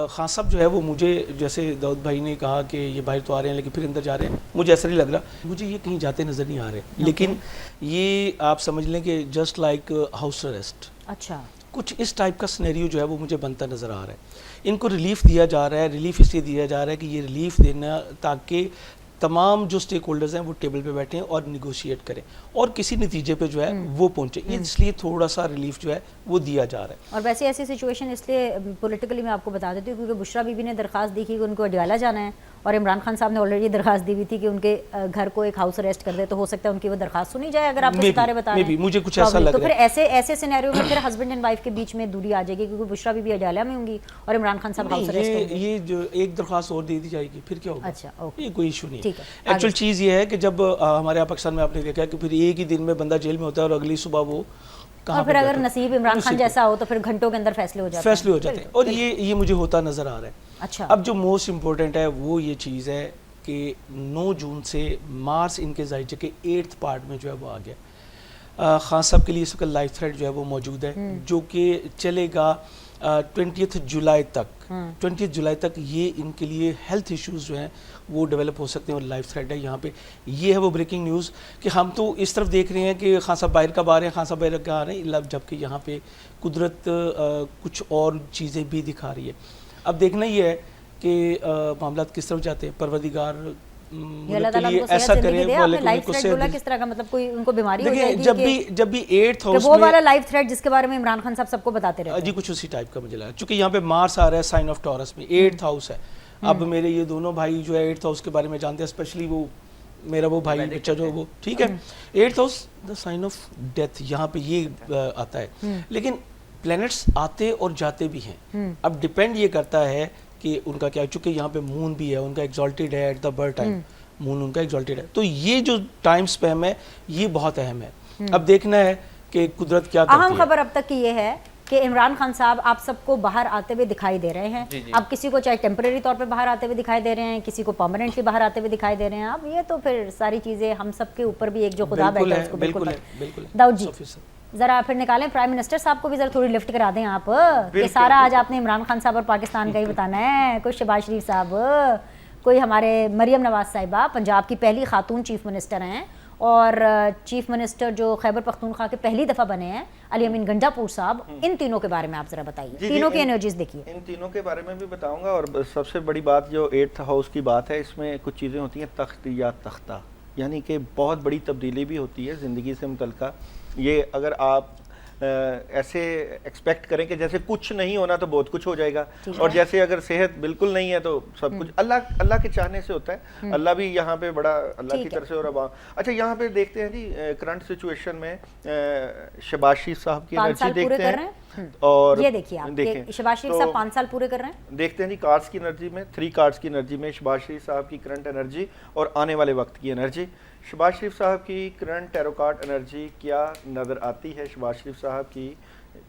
Speaker 2: खान साहब जो है वो, मुझे जैसे दाऊद भाई ने कहा कि ये बाहर तो आ रहे हैं लेकिन फिर अंदर जा रहे हैं, मुझे ऐसा नहीं लग रहा, मुझे ये कहीं जाते नज़र नहीं आ रहे। लेकिन ये आप समझ लें कि जस्ट लाइक हाउस अरेस्ट,
Speaker 1: अच्छा,
Speaker 2: कुछ इस टाइप का सिनेरियो जो है वो मुझे बनता नज़र आ रहा है। इनको रिलीफ दिया जा रहा है। रिलीफ इसलिए दिया जा रहा है कि ये रिलीफ देना ताकि तमाम जो स्टेक होल्डर्स हैं वो टेबल पे बैठे हैं और निगोशिएट करें और किसी नतीजे पे जो है वो पहुंचे। इसलिए थोड़ा सा रिलीफ जो है वो दिया जा रहा है।
Speaker 1: और वैसे ऐसी सिचुएशन इसलिए पॉलिटिकली मैं आपको बता देती हूँ क्योंकि बुशरा बीबी ने दरखास्त दी कि उनको अडयाला जाना है और इमरान खान साहब ने ऑलरेडी दरखास्त दी हुई थी कि उनके घर को एक हाउस अरेस्ट कर दे, तो हो सकता है उनकी वो दरखास्त सुनी जाए अगर आपके सितारे बता रहे हैं।
Speaker 2: मुझे कुछ ऐसा लग
Speaker 1: तो
Speaker 2: रहा
Speaker 1: फिर ऐसे ऐसे सिनेरियो में फिर हस्बैंड एंड वाइफ के बीच में दूरी आ जाएगी क्योंकि बुशरा बीबी अडयाला में होंगी और इमरान खान साहब हाउस अरेस्ट होंगे।
Speaker 2: ये जो एक दरखास्त और दे दी जाएगी फिर क्या होगा?
Speaker 1: अच्छा, ओके,
Speaker 2: ये कोई इशू नहीं
Speaker 1: ठीक
Speaker 2: है।
Speaker 1: है।
Speaker 2: एक्चुअल चीज़ ये है कि जब हमारे यहाँ पाकिस्तान में आपने देखा है कि फिर एक ही दिन में बंदा जेल में होता है और अगली सुबह वो
Speaker 1: और फिर अगर नसीब इमरान खान जैसा हो तो फिर घंटों के अंदर फैसले हो जाते हैं
Speaker 2: और ये मुझे होता नजर आ रहा है।
Speaker 1: अच्छा,
Speaker 2: अब जो मोस्ट इम्पोर्टेंट है वो ये चीज़ है कि 9 जून से मार्स इनके जायजे के 8th पार्ट में जो है वो आ गया। खान साहब के लिए इस वक्त लाइफ थ्रेट जो है वो मौजूद है जो कि चलेगा 20 जुलाई तक। 20 जुलाई तक ये इनके लिए हेल्थ इश्यूज जो हैं वो डेवलप हो सकते हैं और लाइफ थ्रेट है यहाँ पे। ये है वो ब्रेकिंग न्यूज़ कि हम तो इस तरफ देख रहे हैं कि खान साहब बाहर कब आ रहे हैं, खान साहब बाहर कब आ रहे हैं, जबकि यहाँ पे कुदरत कुछ और चीज़ें भी दिखा रही है। अब देखना ये है कि मामला किस तरफ जाते हैं। परवरदिगार के लिए ऐसा करे
Speaker 1: किस तरह का, मतलब कोई उनको बीमारी हो
Speaker 2: जाएगी। जब भी 8th हाउस
Speaker 1: वो वाला लाइफ थ्रेट जिसके बारे में इमरान खान साहब सबको बताते रहते हैं
Speaker 2: जी, कुछ उसी टाइप का मुझे लगा क्योंकि यहाँ पे मार्स आ रहा है साइन ऑफ टॉरस में, 8th हाउस है। अब मेरे ये दोनों भाई जो है 8th हाउस के बारे में जानते हैं, स्पेशली वो मेरा वो भाई बच्चा जो वो ठीक है 8th house the sign of death यहाँ पे ये आता है। लेकिन प्लैनेट्स आते और जाते भी हैं। अब डिपेंड ये करता है कि उनका क्या, चूंकि यहाँ पे मून भी है, उनका एग्जॉल्टेड है at the birth time, moon उनका एग्जॉल्टेड है, तो ये जो टाइम स्पैम है ये बहुत अहम है। अब देखना है कि कुदरत क्या करती है।
Speaker 1: अहम खबर अब तक की ये है कि इमरान खान साहब आप सबको बाहर आते हुए दिखाई दे रहे हैं। अब किसी को चाहे टेम्परेरी तौर पे बाहर आते हुए दिखाई दे रहे हैं, किसी को परमानेंटली बाहर आते हुए दिखाई दे रहे हैं। अब ये तो फिर सारी चीजें हम सबके ऊपर भी एक जो खुदा बैठा है उसको बिल्कुल। दाऊद जी जरा फिर निकालें, प्राइम मिनिस्टर साहब को भी जरा थोड़ी लिफ्ट करा दें आप कि सारा आज आपने इमरान खान साहब और पाकिस्तान का ही बताना है। कोई शहबाज शरीफ साहब, कोई हमारे मरियम नवाज साहिबा पंजाब की पहली खातून चीफ मिनिस्टर हैं और चीफ मिनिस्टर जो खैबर पख्तूनख्वा के पहली दफ़ा बने हैं अली अमीन गंजापुर साहब। इन तीनों के बारे में आप जरा बताइए, तीनों की एनर्जीज देखिए।
Speaker 3: इन तीनों के बारे में भी बताऊंगा और सबसे बड़ी बात जो 8th हाउस की बात है, इसमें कुछ चीज़ें होती हैं तख्त या तख्ता, यानी कि बहुत बड़ी तब्दीली भी होती है ज़िंदगी से मुतल्लिका। ये अगर आप ऐसे एक्सपेक्ट करें कि जैसे कुछ नहीं होना तो बहुत कुछ हो जाएगा, और जैसे अगर सेहत बिल्कुल नहीं है तो सब कुछ अल्लाह के चाहने से होता है। अल्लाह भी यहाँ पे बड़ा अल्लाह की तरफ से। और अच्छा, यहाँ पे देखते हैं जी करंट सिचुएशन में शहबाज शरीफ साहब की एनर्जी देखते हैं। और
Speaker 1: ये देखिए आप, शहबाज शरीफ साहब 5 साल पूरे कर रहे हैं।
Speaker 3: देखते हैं जी कार्ड्स की एनर्जी में, 3 कार्ड्स की एनर्जी में शहबाज शरीफ साहब की करंट एनर्जी और आने वाले वक्त की एनर्जी। शहबाज शरीफ साहब की करंट टैरो कार्ड एनर्जी क्या नज़र आती है, शहबाज शरीफ साहब की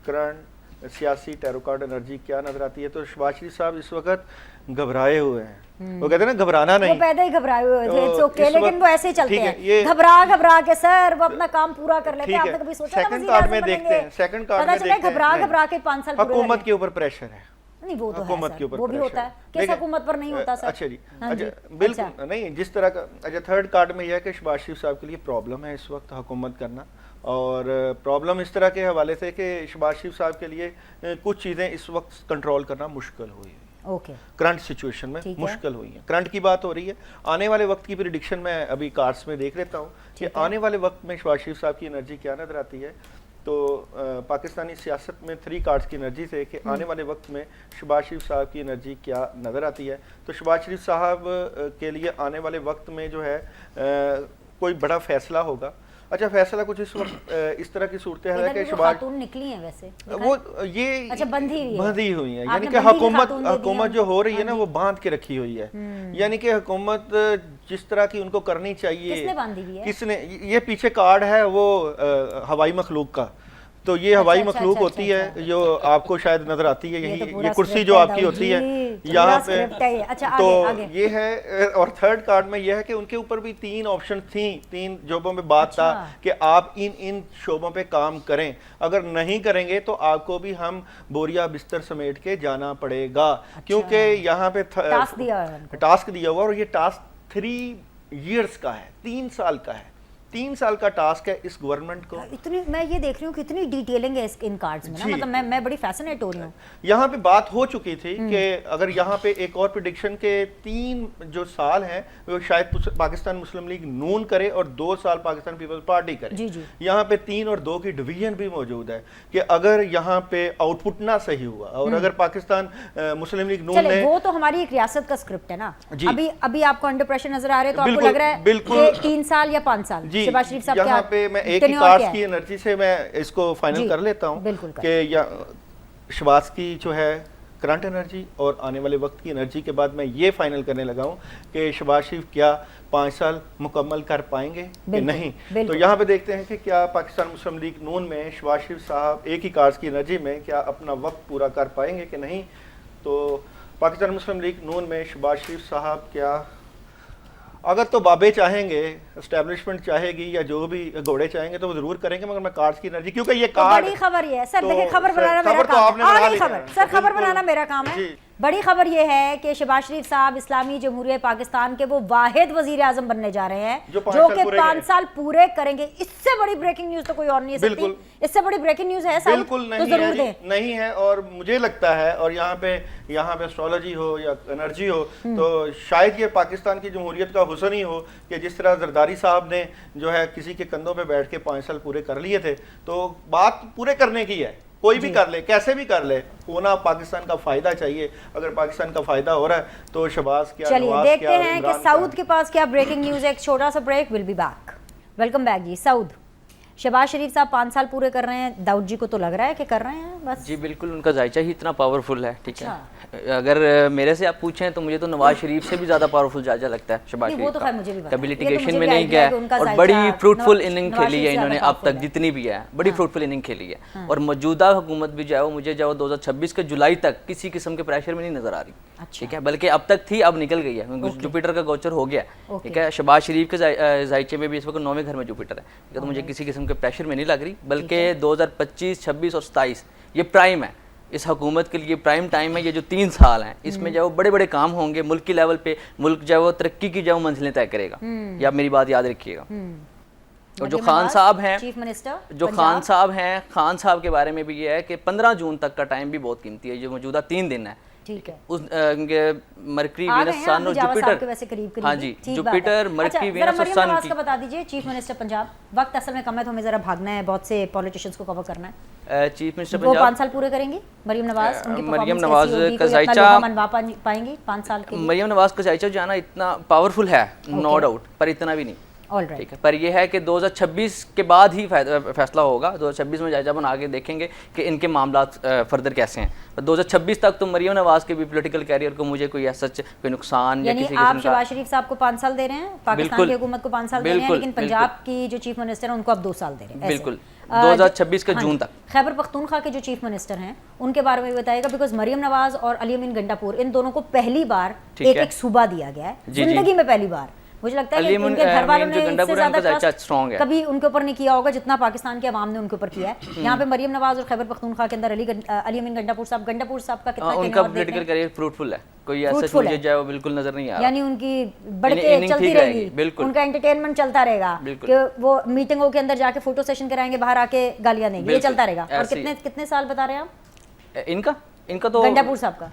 Speaker 3: करंट सियासी टैरो कार्ड एनर्जी क्या नज़र आती है। तो शहबाज शरीफ साहब इस वक्त घबराए हुए हैं। वो कहते हैं ना घबराना नहीं,
Speaker 1: वो पैदा ही घबराए हुए थे, लेकिन वो ऐसे ही चलते हैं घबरा के सर वो अपना काम पूरा कर लेते हैं। आपने कभी सोचा था
Speaker 3: सेकंड कार्ड में देखते हैं, सेकंड कार्ड में देखते हैं
Speaker 1: घबरा के 5 साल
Speaker 3: हुकूमत के ऊपर प्रेशर है।
Speaker 1: नहीं, वो तो
Speaker 3: हुकूमत के ऊपर
Speaker 1: वो भी होता है, किस हुकूमत पर नहीं होता सर।
Speaker 3: अच्छा जी, अच्छा बिल्कुल नहीं, जिस तरह का अच्छा थर्ड कार्ड में यह है कि शहबाज शरीफ साहब के लिए प्रॉब्लम है इस वक्त हुकूमत करना, और प्रॉब्लम इस तरह के हवाले से कि शहबाज शरीफ साहब के लिए कुछ चीज़ें इस वक्त कंट्रोल करना मुश्किल हुई है।
Speaker 1: ओके,
Speaker 3: करंट सिचुएशन में मुश्किल हुई है। करंट की बात हो रही है, आने वाले वक्त की प्रिडिक्शन मैं अभी कार्ड्स में देख लेता हूँ कि आने वाले वक्त में शहबाज शरीफ साहब की एनर्जी क्या नजर आती है। तो पाकिस्तानी सियासत में 3 कार्ड्स की एनर्जी से कि आने वाले वक्त में शहबाज शरीफ साहब की एनर्जी क्या नज़र आती है। तो शहबाज शरीफ साहब के लिए आने वाले वक्त में जो है कोई बड़ा फैसला होगा। अच्छा, फैसला कुछ इस वक्त इस तरह की सूरत है कि शहबाज
Speaker 1: निकली है वैसे
Speaker 3: वो ये
Speaker 1: अच्छा
Speaker 3: बंधी हुई है, यानी कि हुकूमत जो हो रही है ना वो बांध के रखी हुई है। यानी कि हुकूमत जिस तरह की उनको करनी चाहिए,
Speaker 1: किसने बांधी हुई है?
Speaker 3: किसने, ये पीछे कार्ड है वो हवाई मखलूक का, तो ये हवाई मखलूक होती है जो आपको शायद नजर आती है, यही ये कुर्सी जो आपकी होती है यहाँ पे।
Speaker 1: अच्छा,
Speaker 3: तो
Speaker 1: आगे।
Speaker 3: ये है, और थर्ड कार्ड में यह है कि उनके ऊपर भी 3 ऑप्शन थी, 3 शोबों में बात था कि आप इन शोबों पे काम करें, अगर नहीं करेंगे तो आपको भी हम बोरिया बिस्तर समेट के जाना पड़ेगा। क्योंकि यहाँ पे टास्क दिया हुआ, और ये टास्क 3 ईयर्स का है, 3 साल का है। 3 साल का टास्क है इस गवर्नमेंट को।
Speaker 1: इतनी मैं ये देख रही हूँ कितनी डिटेलिंग है इन कार्ड्स में ना,
Speaker 3: जी।
Speaker 1: मतलब मैं बड़ी फैसिनेट हो रही हूँ।
Speaker 3: यहाँ पे बात हो चुकी थी कि अगर यहाँ पे एक और प्रिडिक्शन के 3 जो साल हैं वो शायद पाकिस्तान मुस्लिम लीग नून करे और 2 साल पाकिस्तान पीपल्स पार्टी करे।
Speaker 1: जी जी।
Speaker 3: यहाँ पे 3 और 2 की डिवीजन भी मौजूद है कि अगर यहाँ पे आउटपुट ना सही हुआ और अगर पाकिस्तान मुस्लिम लीग नून
Speaker 1: चले
Speaker 3: ने,
Speaker 1: वो तो हमारी एक रियासत का स्क्रिप्ट है ना।
Speaker 3: जी।
Speaker 1: अभी अभी आपको अंडर प्रेशर नजर आ रहे हैं तो आपको
Speaker 3: बिल्कुल,
Speaker 1: लग रहा है
Speaker 3: बिल्कुल।
Speaker 1: कि 3 साल या 5 साल।
Speaker 3: जी,
Speaker 1: शहबाज शरीफ साहब
Speaker 3: यहाँ
Speaker 1: क्या
Speaker 3: पे मैं एक ही
Speaker 1: tenure
Speaker 3: कार्ड्स
Speaker 1: क्या
Speaker 3: की
Speaker 1: है?
Speaker 3: एनर्जी से मैं इसको फाइनल
Speaker 1: जी,
Speaker 3: कर लेता हूँ
Speaker 1: बिल्कुल
Speaker 3: कि शहबाज की जो है करंट एनर्जी और आने वाले वक्त की एनर्जी के बाद मैं ये फाइनल करने लगा हूँ कि शहबाज शरीफ क्या 5 साल मुकम्मल कर पाएंगे कि
Speaker 1: बिल्कुल,
Speaker 3: नहीं।
Speaker 1: बिल्कुल।
Speaker 3: तो यहाँ पे देखते हैं कि क्या पाकिस्तान मुस्लिम लीग नून में शहबाज शरीफ साहब एक ही कार्ड्स की एनर्जी में क्या अपना वक्त पूरा कर पाएंगे कि नहीं। तो पाकिस्तान मुस्लिम लीग नून में शहबाज शरीफ साहब क्या, अगर तो बाबे चाहेंगे, एस्टेब्लिशमेंट चाहेगी या जो भी घोड़े चाहेंगे तो वो जरूर करेंगे, मगर मैं कार्ड्स की एनर्जी क्योंकि ये
Speaker 1: तो
Speaker 3: कार्ड
Speaker 1: बड़ी खबर ये है सर,
Speaker 3: तो
Speaker 1: देखिए खबर
Speaker 3: सर,
Speaker 1: बनाना मेरा
Speaker 3: खबर तो
Speaker 1: काम
Speaker 3: आपने
Speaker 1: है।
Speaker 3: बना
Speaker 1: गई
Speaker 3: ली
Speaker 1: खबर
Speaker 3: है।
Speaker 1: सर,
Speaker 3: तो
Speaker 1: खबर
Speaker 3: बिल्कुल।
Speaker 1: बनाना मेरा काम है।
Speaker 3: जी।
Speaker 1: बड़ी खबर ये है कि शहबाज शरीफ साहब इस्लामी जमहूरियत पाकिस्तान के वो वाहिद वजीर आजम बनने जा रहे हैं
Speaker 3: जो 5
Speaker 1: जो
Speaker 3: साल
Speaker 1: कि
Speaker 3: पूरे
Speaker 1: 5
Speaker 3: करें।
Speaker 1: साल पूरे करेंगे। इससे बड़ी ब्रेकिंग न्यूज तो कोई और नहीं है
Speaker 3: बिल्कुल।
Speaker 1: सकती। इससे बड़ी ब्रेकिंग न्यूज है साउद,
Speaker 3: बिल्कुल
Speaker 1: तो
Speaker 3: नहीं
Speaker 1: जरूर
Speaker 3: है
Speaker 1: दें।
Speaker 3: जी, नहीं है। और मुझे लगता है और यहाँ पे एस्ट्रोलॉजी हो या एनर्जी हो तो शायद ये पाकिस्तान की जमहूरियत का हुस्न ही हो कि जिस तरह जरदारी साहब ने जो है किसी के कंधों पे बैठ के 5 साल पूरे कर लिए थे, तो बात पूरे करने की है। कोई भी कर ले, कैसे भी कर ले, होना पाकिस्तान का फायदा चाहिए। अगर पाकिस्तान का फायदा हो रहा है तो शहबाज क्या,
Speaker 1: चलिए
Speaker 3: नवाज
Speaker 1: देखते
Speaker 3: क्या और
Speaker 1: हैं कि
Speaker 3: इमरान
Speaker 1: साउद
Speaker 3: क्या।
Speaker 1: के पास क्या ब्रेकिंग न्यूज है। एक छोटा सा break, will be back. Welcome back जी। साउद, शहबाज शरीफ साहब 5 साल पूरे कर रहे हैं, दाऊद जी को तो लग रहा है कि कर रहे हैं बस।
Speaker 4: जी बिल्कुल, उनका जायचा ही इतना पावरफुल है। ठीक है, अगर मेरे से आप पूछें तो मुझे तो नवाज शरीफ से भी ज्यादा पावरफुल जायजा लगता है शहबाज
Speaker 1: नहीं, वो
Speaker 4: शरीफ
Speaker 1: तो
Speaker 4: का।
Speaker 1: खैर मुझे भी पता है।
Speaker 4: कभी
Speaker 1: ये तो
Speaker 4: लिटिगेशन
Speaker 1: मुझे
Speaker 4: में
Speaker 1: भी
Speaker 4: नहीं
Speaker 1: आइडिया
Speaker 4: गया
Speaker 1: है कि उनका
Speaker 4: और
Speaker 1: जायजा
Speaker 4: बड़ी फ्रूटफुल
Speaker 1: नवाज
Speaker 4: इनिंग
Speaker 1: शरीफ
Speaker 4: खेली है
Speaker 1: से
Speaker 4: इन्होंने
Speaker 1: ज़्यादा
Speaker 4: अब तक,
Speaker 1: powerful है।
Speaker 4: जितनी भी है बड़ी फ्रूटफुल इनिंग खेली है। और मौजूदा हुकूमत भी जो है वो मुझे जो 2026 के जुलाई तक किसी किस्म के प्रेशर में नहीं नजर आ रही।
Speaker 1: अच्छा।
Speaker 4: ठीक है, बल्कि अब तक थी, अब निकल गई है। जुपिटर का गोचर हो गया। ठीक है, शहबाज शरीफ के जायचे में भी इस वक्त 9वें घर में जुपिटर है। ठीक है, तो मुझे किसी किस्म के प्रेशर में नहीं लग रही, बल्कि 2025, 26 और 27 ये प्राइम है इस हुकूमत के लिए, प्राइम टाइम है। ये जो 3 साल हैं इसमें जो बड़े बड़े काम होंगे मुल्क की लेवल पे, मुल्क जो है वो तरक्की की जो मंजिलें तय करेगा। ये आप मेरी बात याद रखिएगा। और जो खान साहब हैं,
Speaker 1: चीफ मिनिस्टर
Speaker 4: जो खान साहब हैं, खान साहब के बारे में भी ये है कि 15 जून तक का टाइम भी बहुत कीमती है। जो मौजूदा 3 दिन है,
Speaker 1: ठीक है,
Speaker 4: उस मरकरी,
Speaker 1: आ गए
Speaker 4: वीनस,
Speaker 1: हैं
Speaker 4: सन
Speaker 1: आप
Speaker 4: और
Speaker 1: भी जावा साहब के
Speaker 4: जुपिटर।
Speaker 1: वैसे करीब
Speaker 4: हाँ
Speaker 1: करीब
Speaker 4: जी,
Speaker 1: ठीक बात है।
Speaker 4: जुपिटर, मरकरी,
Speaker 1: अच्छा,
Speaker 4: वीनस और
Speaker 1: मरियम
Speaker 4: सन
Speaker 1: नवाज
Speaker 4: की।
Speaker 1: का बता दीजिए, चीफ मिनिस्टर पंजाब। वक्त असल में कम है तो हमें जरा भागना है, बहुत से पॉलिटिशियंस को कवर करना है।
Speaker 4: चीफ मिनिस्टर
Speaker 1: वो 5
Speaker 4: पंजाब
Speaker 1: साल पूरे करेंगी मरियम नवाज? उनकी
Speaker 4: मरियम
Speaker 1: performance
Speaker 4: नवाज
Speaker 1: कैसी होगी?
Speaker 4: का
Speaker 1: कोई अपना
Speaker 4: जायचा-
Speaker 1: लोहा मनवा पाएंगी 5 साल के लिए?
Speaker 4: मरियम नवाज का जायचा जाना इतना पावरफुल है, नो डाउट, पर इतना भी नहीं।
Speaker 1: ऑलराइट,
Speaker 4: ठीक है, पर यह है कि 2026 के बाद ही फैसला होगा। 2026 में जायजा बना के देखेंगे कि इनके मामला फर्दर कैसे हैं। पर 2026 तक तो मरियम नवाज के भी पॉलिटिकल कैरियर को मुझे कोई ऐसा कोई नुकसान या
Speaker 1: यानी
Speaker 4: किसी
Speaker 1: आप
Speaker 4: किस्म का।
Speaker 1: शहबाज शरीफ साहब को 5 साल दे रहे हैं, पाकिस्तान
Speaker 4: बिल्कुल,
Speaker 1: की हुकूमत को 5 साल दे रहे हैं,
Speaker 4: बिल्कुल,
Speaker 1: लेकिन पंजाब की जो चीफ मिनिस्टर है उनको आप 2 साल दे रहे हैं ऐसे।
Speaker 4: बिल्कुल, 2026 के
Speaker 1: हाँ
Speaker 4: जून
Speaker 1: जी।
Speaker 4: तक।
Speaker 1: खैबर पख्तूनख्वा के जो चीफ मिनिस्टर हैं उनके बारे में भी बताएगा, बिकॉज मरियम नवाज और अली अमीन गंडापुर इन दोनों को पहली बार
Speaker 4: ठीक
Speaker 1: एक
Speaker 4: है।
Speaker 1: एक सूबा दिया गया है
Speaker 4: जी, जी।
Speaker 1: जिंदगी में पहली बार। मुझे लगता है
Speaker 4: अली
Speaker 1: कि
Speaker 4: अमीन-
Speaker 1: उनके घर वालों
Speaker 4: अमीन
Speaker 1: ने
Speaker 4: जो
Speaker 1: इससे
Speaker 4: गंडापुर है,
Speaker 1: ज्यादा
Speaker 4: उनका जायचा
Speaker 1: trust
Speaker 4: strong है।
Speaker 1: कभी उनके ऊपर नहीं किया होगा जितना पाकिस्तान के अवाम ने उनके ऊपर किया है। यहाँ पे मरियम नवाज और खैबर पख्तूनख्वा के अंदर अली अमीन गंडापुर साहब का कितना
Speaker 4: उनका
Speaker 1: tenure देते
Speaker 4: पॉलिटिकल
Speaker 1: हैं?
Speaker 4: कैरियर फ्रूटफुल है, कोई ऐसा
Speaker 1: Fruitful
Speaker 4: मुझे
Speaker 1: है।
Speaker 4: जो है वो बिल्कुल नजर नहीं आ रहा।
Speaker 1: यानी उनकी बढ़ के
Speaker 4: इनिंग
Speaker 1: चलती
Speaker 4: ठीक
Speaker 1: रहेगी,
Speaker 4: रहेगी, बिल्कुल।
Speaker 1: उनका एंटरटेनमेंट चलता रहेगा
Speaker 4: बिल्कुल।
Speaker 1: कि वो मीटिंगों के अंदर जाके फोटो सेशन कराएंगे, बाहर आके गालियां देंगे, ये
Speaker 4: बिल्कुल,
Speaker 1: चलता रहेगा। और
Speaker 4: ऐसे ही।
Speaker 1: कितने साल बता रहे हैं आप
Speaker 4: इनका तो
Speaker 1: गंडापुर साहब का?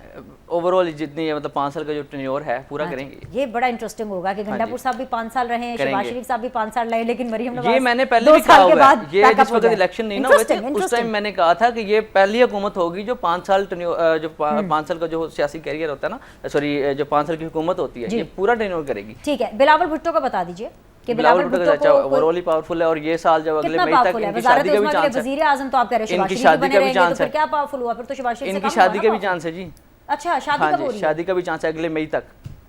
Speaker 4: ओवरऑल जितनी है मतलब 5 साल का जो टेन्योर है पूरा करेंगे।
Speaker 1: ये बड़ा इंटरेस्टिंग होगा कि गंडापुर साहब भी 5 साल रहे हैं,
Speaker 4: करेंगे।
Speaker 1: शहबाज शरीफ साहब भी 5 साल रहे, लेकिन मरियम नवाज
Speaker 4: ये मैंने पहले
Speaker 1: 2
Speaker 4: भी कहा
Speaker 1: साल के
Speaker 4: हुआ
Speaker 1: बाद
Speaker 4: है, ये
Speaker 1: backup
Speaker 4: जिस
Speaker 1: हो
Speaker 4: वक्त
Speaker 1: जाए।
Speaker 4: इलेक्शन नहीं ना हुए थे
Speaker 1: Interesting,
Speaker 4: उस टाइम मैंने कहा था कि ये पहली हुकूमत होगी जो 5 साल जो 5 साल का जो सियासी कैरियर होता है ना, सॉरी जो 5 साल की हुकूमत होती है,
Speaker 1: जी।
Speaker 4: ये पूरा टेन्योर करेगी।
Speaker 1: ठीक है, बिलावल भुट्टो का बता दीजिए कि
Speaker 4: बिलावल
Speaker 1: बिलावल
Speaker 4: भुट्टो का
Speaker 1: भुट्टो को
Speaker 4: ओवरऑल ही पावरफुल है। और ये साल जब अगले
Speaker 1: कितना
Speaker 4: मई तक
Speaker 1: पावरफुल है?
Speaker 4: इनकी
Speaker 1: वज़ारत
Speaker 4: शादी का भी
Speaker 1: उस्मा के लिए
Speaker 4: चांस है।
Speaker 1: वज़ीर आज़म तो आप कह रहे हैं
Speaker 4: इनकी
Speaker 1: शहबाज शरीफ
Speaker 4: शादी
Speaker 1: बने
Speaker 4: का भी
Speaker 1: रहेंगे,
Speaker 4: चांस
Speaker 1: तो फिर
Speaker 4: है।
Speaker 1: क्या पावरफुल हुआ? फिर तो शहबाज शरीफ से
Speaker 4: इनकी
Speaker 1: कम हुआ
Speaker 4: शादी
Speaker 1: ना
Speaker 4: का भी
Speaker 1: powerful।
Speaker 4: चांस है जी।
Speaker 1: अच्छा, शादी
Speaker 4: हाँ
Speaker 1: कब हो
Speaker 4: जी,
Speaker 1: रही है?
Speaker 4: शादी का भी चांस है अगले मई तक,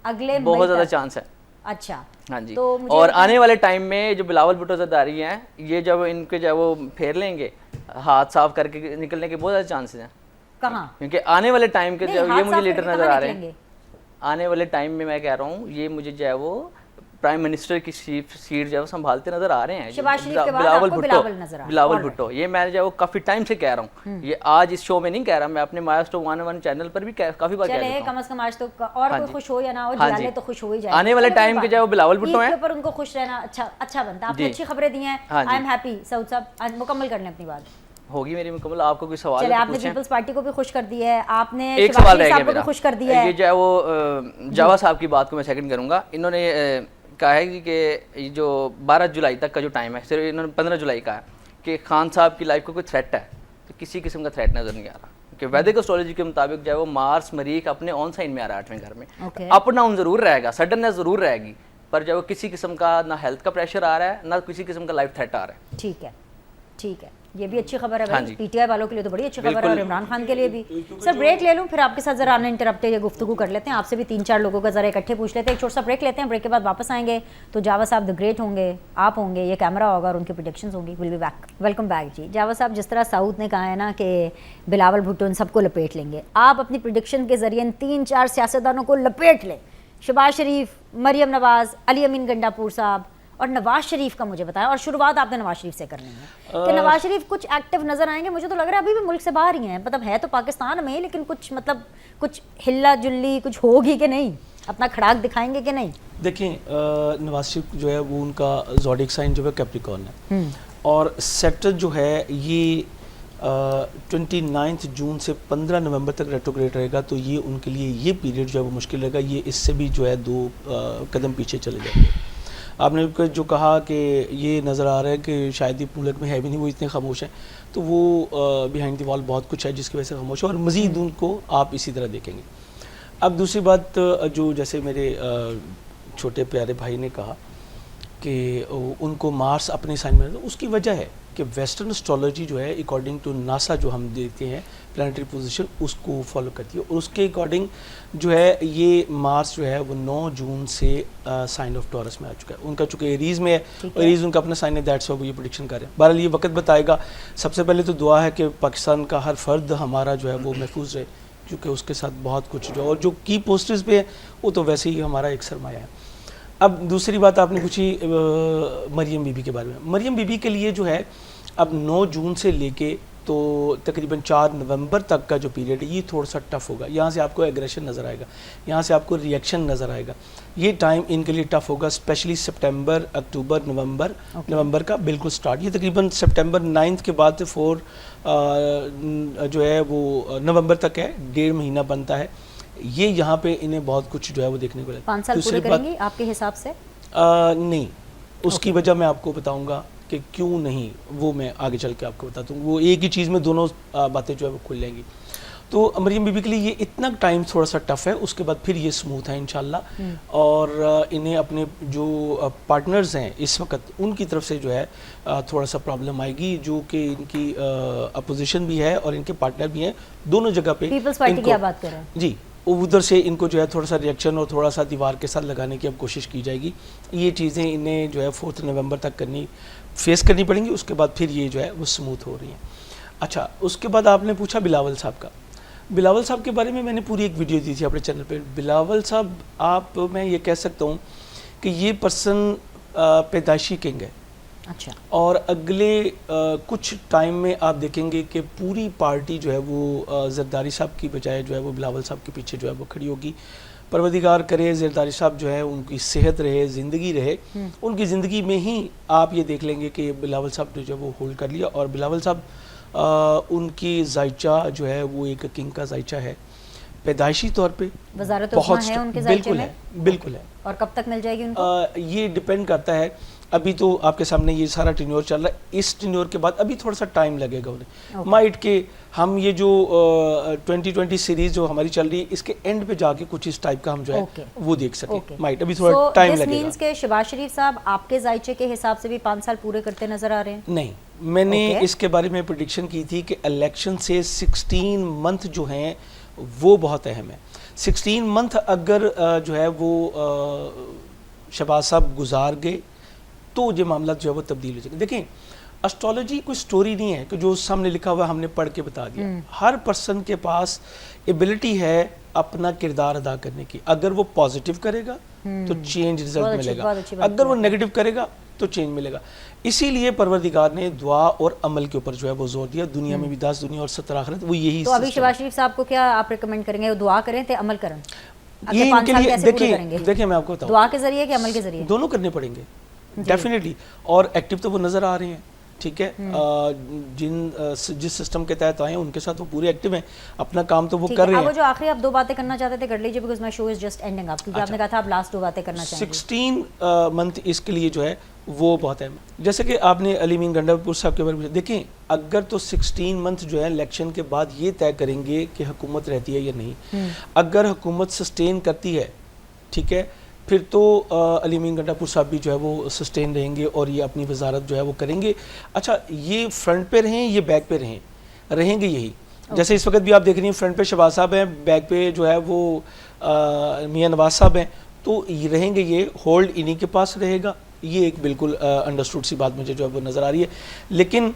Speaker 1: अगले
Speaker 4: बहुत
Speaker 1: मई
Speaker 4: ज़्यादा
Speaker 1: तक।
Speaker 4: चांस है।
Speaker 1: अच्छा,
Speaker 4: हाँ जी।
Speaker 1: तो मुझे
Speaker 4: और
Speaker 1: बताएं-
Speaker 4: आने वाले टाइम में जो बिलावल भुट्टो ज़रदारी हैं, ये जब इनके जो है वो फेर लेंगे, हाथ साफ करके निकलने के बहुत ज़्यादा चांसेस हैं।
Speaker 1: कहाँ?
Speaker 4: क्योंकि आने वाले टाइम के
Speaker 1: नहीं,
Speaker 4: जो
Speaker 1: हाथ
Speaker 4: ये मुझे
Speaker 1: साफ
Speaker 4: लीडर
Speaker 1: करके
Speaker 4: नज़र
Speaker 1: कहाँ
Speaker 4: आ रहे हैं,
Speaker 1: निकलेंगे?
Speaker 4: आने वाले टाइम में मैं कह रहा हूँ ये मुझे जो है वो प्राइम मिनिस्टर की सीट जो है वो संभालते नजर आ रहे हैं।
Speaker 1: शहबाज शरीफ के बाद आपको बिलावल नजर आ रहा है।
Speaker 4: बिलावल भुट्टो, ये मैं जो है वो काफी टाइम से कह रहा हूँ, ये आज इस शो में नहीं कह रहा, मैं अपने मायास्टो 101 चैनल पर भी काफी बार कह
Speaker 1: चले
Speaker 4: चुका हूं।
Speaker 1: कम से कम आज तो और
Speaker 4: हाँ
Speaker 1: कोई
Speaker 4: जी।
Speaker 1: खुश हो या ना हो,
Speaker 4: हाँ
Speaker 1: जियाले
Speaker 4: जी।
Speaker 1: तो खुश हो ही जाए।
Speaker 4: आने वाले टाइम के जो है वो बिलावल भुट्टो हैं,
Speaker 1: पर उनको खुश रहना अच्छा बनता है। आपने
Speaker 4: जी।
Speaker 1: अच्छी खबरें दी हैं,
Speaker 4: हाँ जी।
Speaker 1: I am happy. सऊद साहब आज मुकम्मल कर लें अपनी बात।
Speaker 4: होगी मेरी मुकम्मल। आपको कोई सवाल
Speaker 1: चले
Speaker 4: है तो
Speaker 1: आपने
Speaker 4: पूछें।
Speaker 1: पीपल्स पार्टी को भी खुश कर दिया है, आपने
Speaker 4: एक
Speaker 1: शहबाज
Speaker 4: सवाल
Speaker 1: शरीफ
Speaker 4: रह गया
Speaker 1: साहब को भी
Speaker 4: मेरा,
Speaker 1: खुश कर दिया है।
Speaker 4: ये जो है वो जावा साहब की बात को मैं सेकंड करूंगा। इन्होंने कहा है कि जो 12 जुलाई तक का जो टाइम है, सिर्फ इन्होंने 15 जुलाई का है कि खान साहब की लाइफ को कोई थ्रेट है, तो किसी किस्म का थ्रेट नजर नहीं आ रहा कि वैदिक एस्ट्रोलॉजी के मुताबिक जो है वो मार्स मरीख अपने ऑन साइन में आ रहा है 8वें घर में।
Speaker 1: Okay.
Speaker 4: अप डाउन जरूर रहेगा, सडननेस जरूर रहेगी, पर जो है वो किसी किस्म का ना हेल्थ का प्रेशर आ रहा है ना किसी किस्म का लाइफ थ्रेट आ रहा है।
Speaker 1: ठीक है, ठीक है, ये भी अच्छी खबर है
Speaker 4: हाँ
Speaker 1: भाई।
Speaker 4: जी।
Speaker 1: पीटीआई वालों के लिए तो बड़ी अच्छी खबर है, और
Speaker 4: बिल्कुल।
Speaker 1: इमरान खान के लिए भी। सर ब्रेक ले लूं, फिर आपके साथ जरा अनइंटरप्टेड ये गुफ्तगू कर लेते हैं। आपसे भी 3-4 लोगों का जरा इकट्ठे पूछ लेते हैं। एक छोटा सा ब्रेक लेते हैं, ब्रेक के बाद वापस आएंगे तो जावा साहब द ग्रेट होंगे, आप होंगे, ये कैमरा होगा और उनकी प्रेडिक्शंस होंगी। Will be back. Welcome back जी। जावा साहब, जिस तरह साउद ने कहा है ना कि बिलावल भुट्टो इन सबको लपेट लेंगे, आप अपनी प्रेडिक्शन के जरिए इन 3-4 सियासतदानों को लपेट लें। शहबाज शरीफ, मरियम नवाज, अली अमीन गंडापुर साहब और नवाज शरीफ का मुझे बताएं। और शुरुआत आपने नवाज शरीफ से करनी है कि नवाज शरीफ कुछ एक्टिव नजर आएंगे। मुझे तो लग रहा है अभी भी मुल्क से बाहर ही हैं, मतलब है तो पाकिस्तान में, लेकिन कुछ मतलब कुछ हिल्ला जुल्ली कुछ होगी कि नहीं, अपना खड़ाक दिखाएंगे कि नहीं?
Speaker 2: देखिए नवाज शरीफ जो है वो उनका ज़ोडिएक साइन जो है कैप्रिकॉर्न है, और सेक्टर जो है ये 29 जून से 15 नवंबर तक रेट्रोग्रेड रहेगा, तो ये उनके लिए ये पीरियड जो है वो मुश्किल रहेगा। ये इससे भी जो है 2 कदम पीछे चले जाएंगे। आपने जो कहा कि ये नज़र आ रहा है कि शायद ये मुल्क में है भी नहीं, वो इतने खामोश हैं, तो वो बिहाइंड द वॉल बहुत कुछ है जिसकी वजह से खामोश है, और मज़ीद उनको आप इसी तरह देखेंगे। अब दूसरी बात जो जैसे मेरे छोटे प्यारे भाई ने कहा कि उनको मार्स अपने साइन में, उसकी वजह है कि वेस्टर्न एस्ट्रोलॉजी जो है अकॉर्डिंग टू नासा जो हम देखते हैं प्लानिटरी पोजीशन, उसको फॉलो करती है, और उसके अकॉर्डिंग जो है ये मार्स जो है वो 9 जून से साइन ऑफ टॉरस में आ चुका है। उनका चूँकि एरीज़ में है, और एरीज़ उनका अपना साइन है, दैट्स व्हाई वो ये प्रेडिक्शन कर रहे हैं। बहरहाल ये वक्त बताएगा। सबसे पहले तो दुआ है कि पाकिस्तान का हर फर्द हमारा जो है वो महफूज रहे, क्योंकि उसके साथ बहुत कुछ जो, और जो की पोस्टर्स पे है वो तो वैसे ही हमारा एक सरमाया है। अब दूसरी बात आपने पूछी मरियम बीबी के बारे में। मरियम बीबी के लिए जो है अब 9 जून से लेके तो तकरीबन 4 नवंबर तक का जो पीरियड है ये थोड़ा सा टफ होगा। यहाँ से आपको एग्रेशन नज़र आएगा, यहाँ से आपको रिएक्शन नज़र आएगा। ये टाइम इनके लिए टफ होगा, स्पेशली सितंबर, अक्टूबर, नवंबर का बिल्कुल स्टार्ट। ये तकरीबन सितंबर 9 के बाद 4 जो है वो नवंबर तक है, 1.5 महीना बनता है। ये यहाँ पे इन्हें बहुत कुछ जो है वो देखने को मिलेगा।
Speaker 1: 5 साल पूरे करेंगी आपके हिसाब से?
Speaker 2: नहीं, उसकी वजह मैं आपको बताऊंगा कि क्यों नहीं, वो मैं आगे चल के आपको बताता हूँ। वो एक ही चीज़ में दोनों बातें जो है वो खुल लेंगी। तो मरियम बीबी के लिए ये इतना टाइम थोड़ा सा टफ है, उसके बाद फिर ये स्मूथ है इंशाल्लाह। और इन्हें अपने जो पार्टनर्स हैं इस वक्त, उनकी तरफ से जो है थोड़ा सा प्रॉब्लम आएगी, जो कि इनकी अपोजिशन भी है और इनके पार्टनर भी हैं, दोनों जगह पे।
Speaker 1: पीपल्स पार्टी की आप बात कर रहे हैं?
Speaker 2: जी, उधर से इनको जो है थोड़ा सा रिएक्शन और थोड़ा सा दीवार के साथ लगाने की अब कोशिश की जाएगी। ये चीज़ें इन्हें जो है 4 नवंबर तक फेस करनी पड़ेंगी, उसके बाद फिर ये जो है वो स्मूथ हो रही हैं। अच्छा, उसके बाद आपने पूछा बिलावल साहब का। बिलावल साहब के बारे में मैंने पूरी एक वीडियो दी थी अपने चैनल पे। बिलावल साहब, आप मैं ये कह सकता हूँ कि ये पर्सन पैदाइशी किंग है।
Speaker 1: अच्छा।
Speaker 2: और अगले कुछ टाइम में आप देखेंगे कि पूरी पार्टी जो है वो जरदारी साहब की बजाय जो है वो बिलावल साहब के पीछे जो है वो खड़ी होगी। परवरदिगार करे जरदारी साहब जो है उनकी सेहत रहे, ज़िंदगी रहे। उनकी ज़िंदगी में ही आप ये देख लेंगे कि बिलावल साहब ने जो है वो होल्ड कर लिया। और बिलावल साहब उनकी जायचा जो है वो एक किंग का जायचा है, पैदाइशी तौर पे
Speaker 1: वज़ारत
Speaker 2: बहुत
Speaker 1: है उनके जायचे में?
Speaker 2: बिल्कुल है।
Speaker 1: और कब तक मिल जाएगी उनको?
Speaker 2: ये डिपेंड करता है। अभी तो आपके सामने ये सारा टेन्योर चल रहा है, इस टेन्योर के बाद अभी थोड़ा सा टाइम लगेगा उन्हें। माइट के हम ये जो 2020 सीरीज जो हमारी चल रही है, इसके एंड पे जाके कुछ इस टाइप का हम जो है वो देख सके। माइट अभी थोड़ा टाइम लगेगा।
Speaker 1: मींस के शहबाज शरीफ साहब आपके जायचे के हिसाब से भी 5 साल पूरे करते नजर आ रहे हैं?
Speaker 2: नहीं, मैंने इसके बारे में प्रेडिक्शन की थी कि इलेक्शन से 16 मंथ जो हैं वो बहुत अहम है। 16 मंथ अगर जो है वो शहबाज साहब गुजार गए तो ये मामला जो है वो तब्दील हो जाएगा। देखें, एस्ट्रोलॉजी कोई स्टोरी नहीं है कि जो सामने लिखा हुआ हमने पढ़ के बता दिया। हर पर्सन के पास एबिलिटी है अपना किरदार अदा करने की। अगर वो पॉजिटिव करेगा तो चेंज रिजल्ट
Speaker 1: बहुत अच्छी
Speaker 2: मिलेगा।
Speaker 1: बात
Speaker 2: अगर वो नेगेटिव करेगा तो चेंज मिलेगा। इसीलिए परवरदिगार ने दुआ और अमल के ऊपर जो है वो जोर दिया, दुनिया में भी 10 दुनिया और 70 आखिरत, वो यही
Speaker 1: तो अभी
Speaker 2: system
Speaker 1: शहबाज शरीफ साहब को क्या आप रिकमेंड करेंगे, वो दुआ करें तो अमल करें?
Speaker 2: है। ये
Speaker 1: अगले 5
Speaker 2: इनके
Speaker 1: साल
Speaker 2: लिए
Speaker 1: कैसे पूरे
Speaker 2: देखिए
Speaker 1: करेंगे?
Speaker 2: देखिए मैं आपको बताऊं,
Speaker 1: दुआ के जरिए कि अमल के जरिए?
Speaker 2: दोनों करने पड़ेंगे डेफिनेटली, और एक्टिव तो वो नजर आ रहे हैं, ठीक है। जिस सिस्टम के तहत आए हैं उनके साथ वो पूरे एक्टिव हैं, अपना काम तो वो
Speaker 1: ठीक
Speaker 2: कर
Speaker 1: है,
Speaker 2: रहे
Speaker 1: अब वो
Speaker 2: हैं।
Speaker 1: जो आखिरी आप 2 बातें करना चाहते थे कर लीजिए, because my show is just ending up, क्योंकि आपने कहा था आप लास्ट 2 बातें करना चाहेंगे।
Speaker 2: 16 मंथ इसके लिए जो है वो बहुत है। जैसे कि आपने अली मीन गंडापुर साहब के बारे में देखें, अगर तो 16 मंथ जो है इलेक्शन के बाद ये तय करेंगे कि हुकूमत रहती है या नहीं। अगर हुकूमत सस्टेन करती है, ठीक है, फिर तो अली मीन गंडापुर साहब भी जो है वो सस्टेन रहेंगे और ये अपनी वजारत जो है वो करेंगे। अच्छा, ये फ्रंट पे रहें, ये बैक पे रहेंगे यही। जैसे इस वक्त भी आप देख रही हैं, फ्रंट पे शहबाज साहब हैं, बैक पे जो है वो मियां नवाज साहब हैं, तो ये रहेंगे, ये होल्ड इन्हीं के पास रहेगा। ये एक बिल्कुल अंडरस्टूड सी बात मुझे जो है वो नज़र आ रही है। लेकिन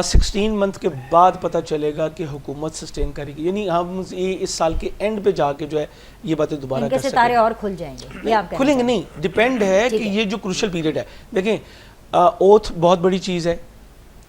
Speaker 2: 16 मंथ के बाद पता चलेगा कि हुकूमत सस्टेन करेगी, यानी हम ये इस साल के एंड पे जाके जो है ये बातें दोबारा
Speaker 1: इनके
Speaker 2: कर
Speaker 1: सितारे
Speaker 2: सकेंगे।
Speaker 1: और खुल जाएंगे, ये आप कहना
Speaker 2: खुलेंगे
Speaker 1: चाहते
Speaker 2: नहीं, डिपेंड है कि ये जो क्रूशल पीरियड है। देखें, ओथ बहुत बड़ी चीज़ है,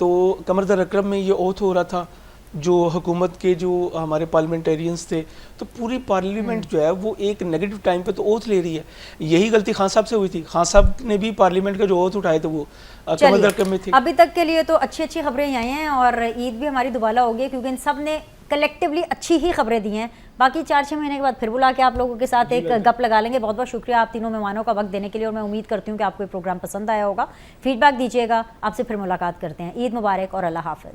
Speaker 2: तो कमर दर अकरम में ये ओथ हो रहा था, जो हुकूमत के जो हमारे पार्लियामेंटेरियंस थे, तो पूरी पार्लियामेंट जो है वो एक नेगेटिव टाइम पे तो ओथ ले रही है। यही गलती खान साहब से हुई थी, खान साहब ने भी पार्लियामेंट का जो ओथ उठाए थे वो कमर दर अकरम में थे।
Speaker 1: अभी तक के लिए तो अच्छी अच्छी खबरें ही आई हैं और ईद भी हमारी दुबाला हो गई, क्योंकि इन सब ने कलेक्टिवली अच्छी ही खबरें दी हैं। बाकी 4-6 महीने के बाद फिर बुला के आप लोगों के साथ एक गप लगा लेंगे। बहुत बहुत शुक्रिया आप तीनों मेहमानों का वक्त देने के लिए, और मैं उम्मीद करती हूँ कि आपको ये प्रोग्राम पसंद आया होगा। फीडबैक दीजिएगा, आपसे फिर मुलाकात करते हैं। ईद मुबारक और अल्लाह हाफ़िज़।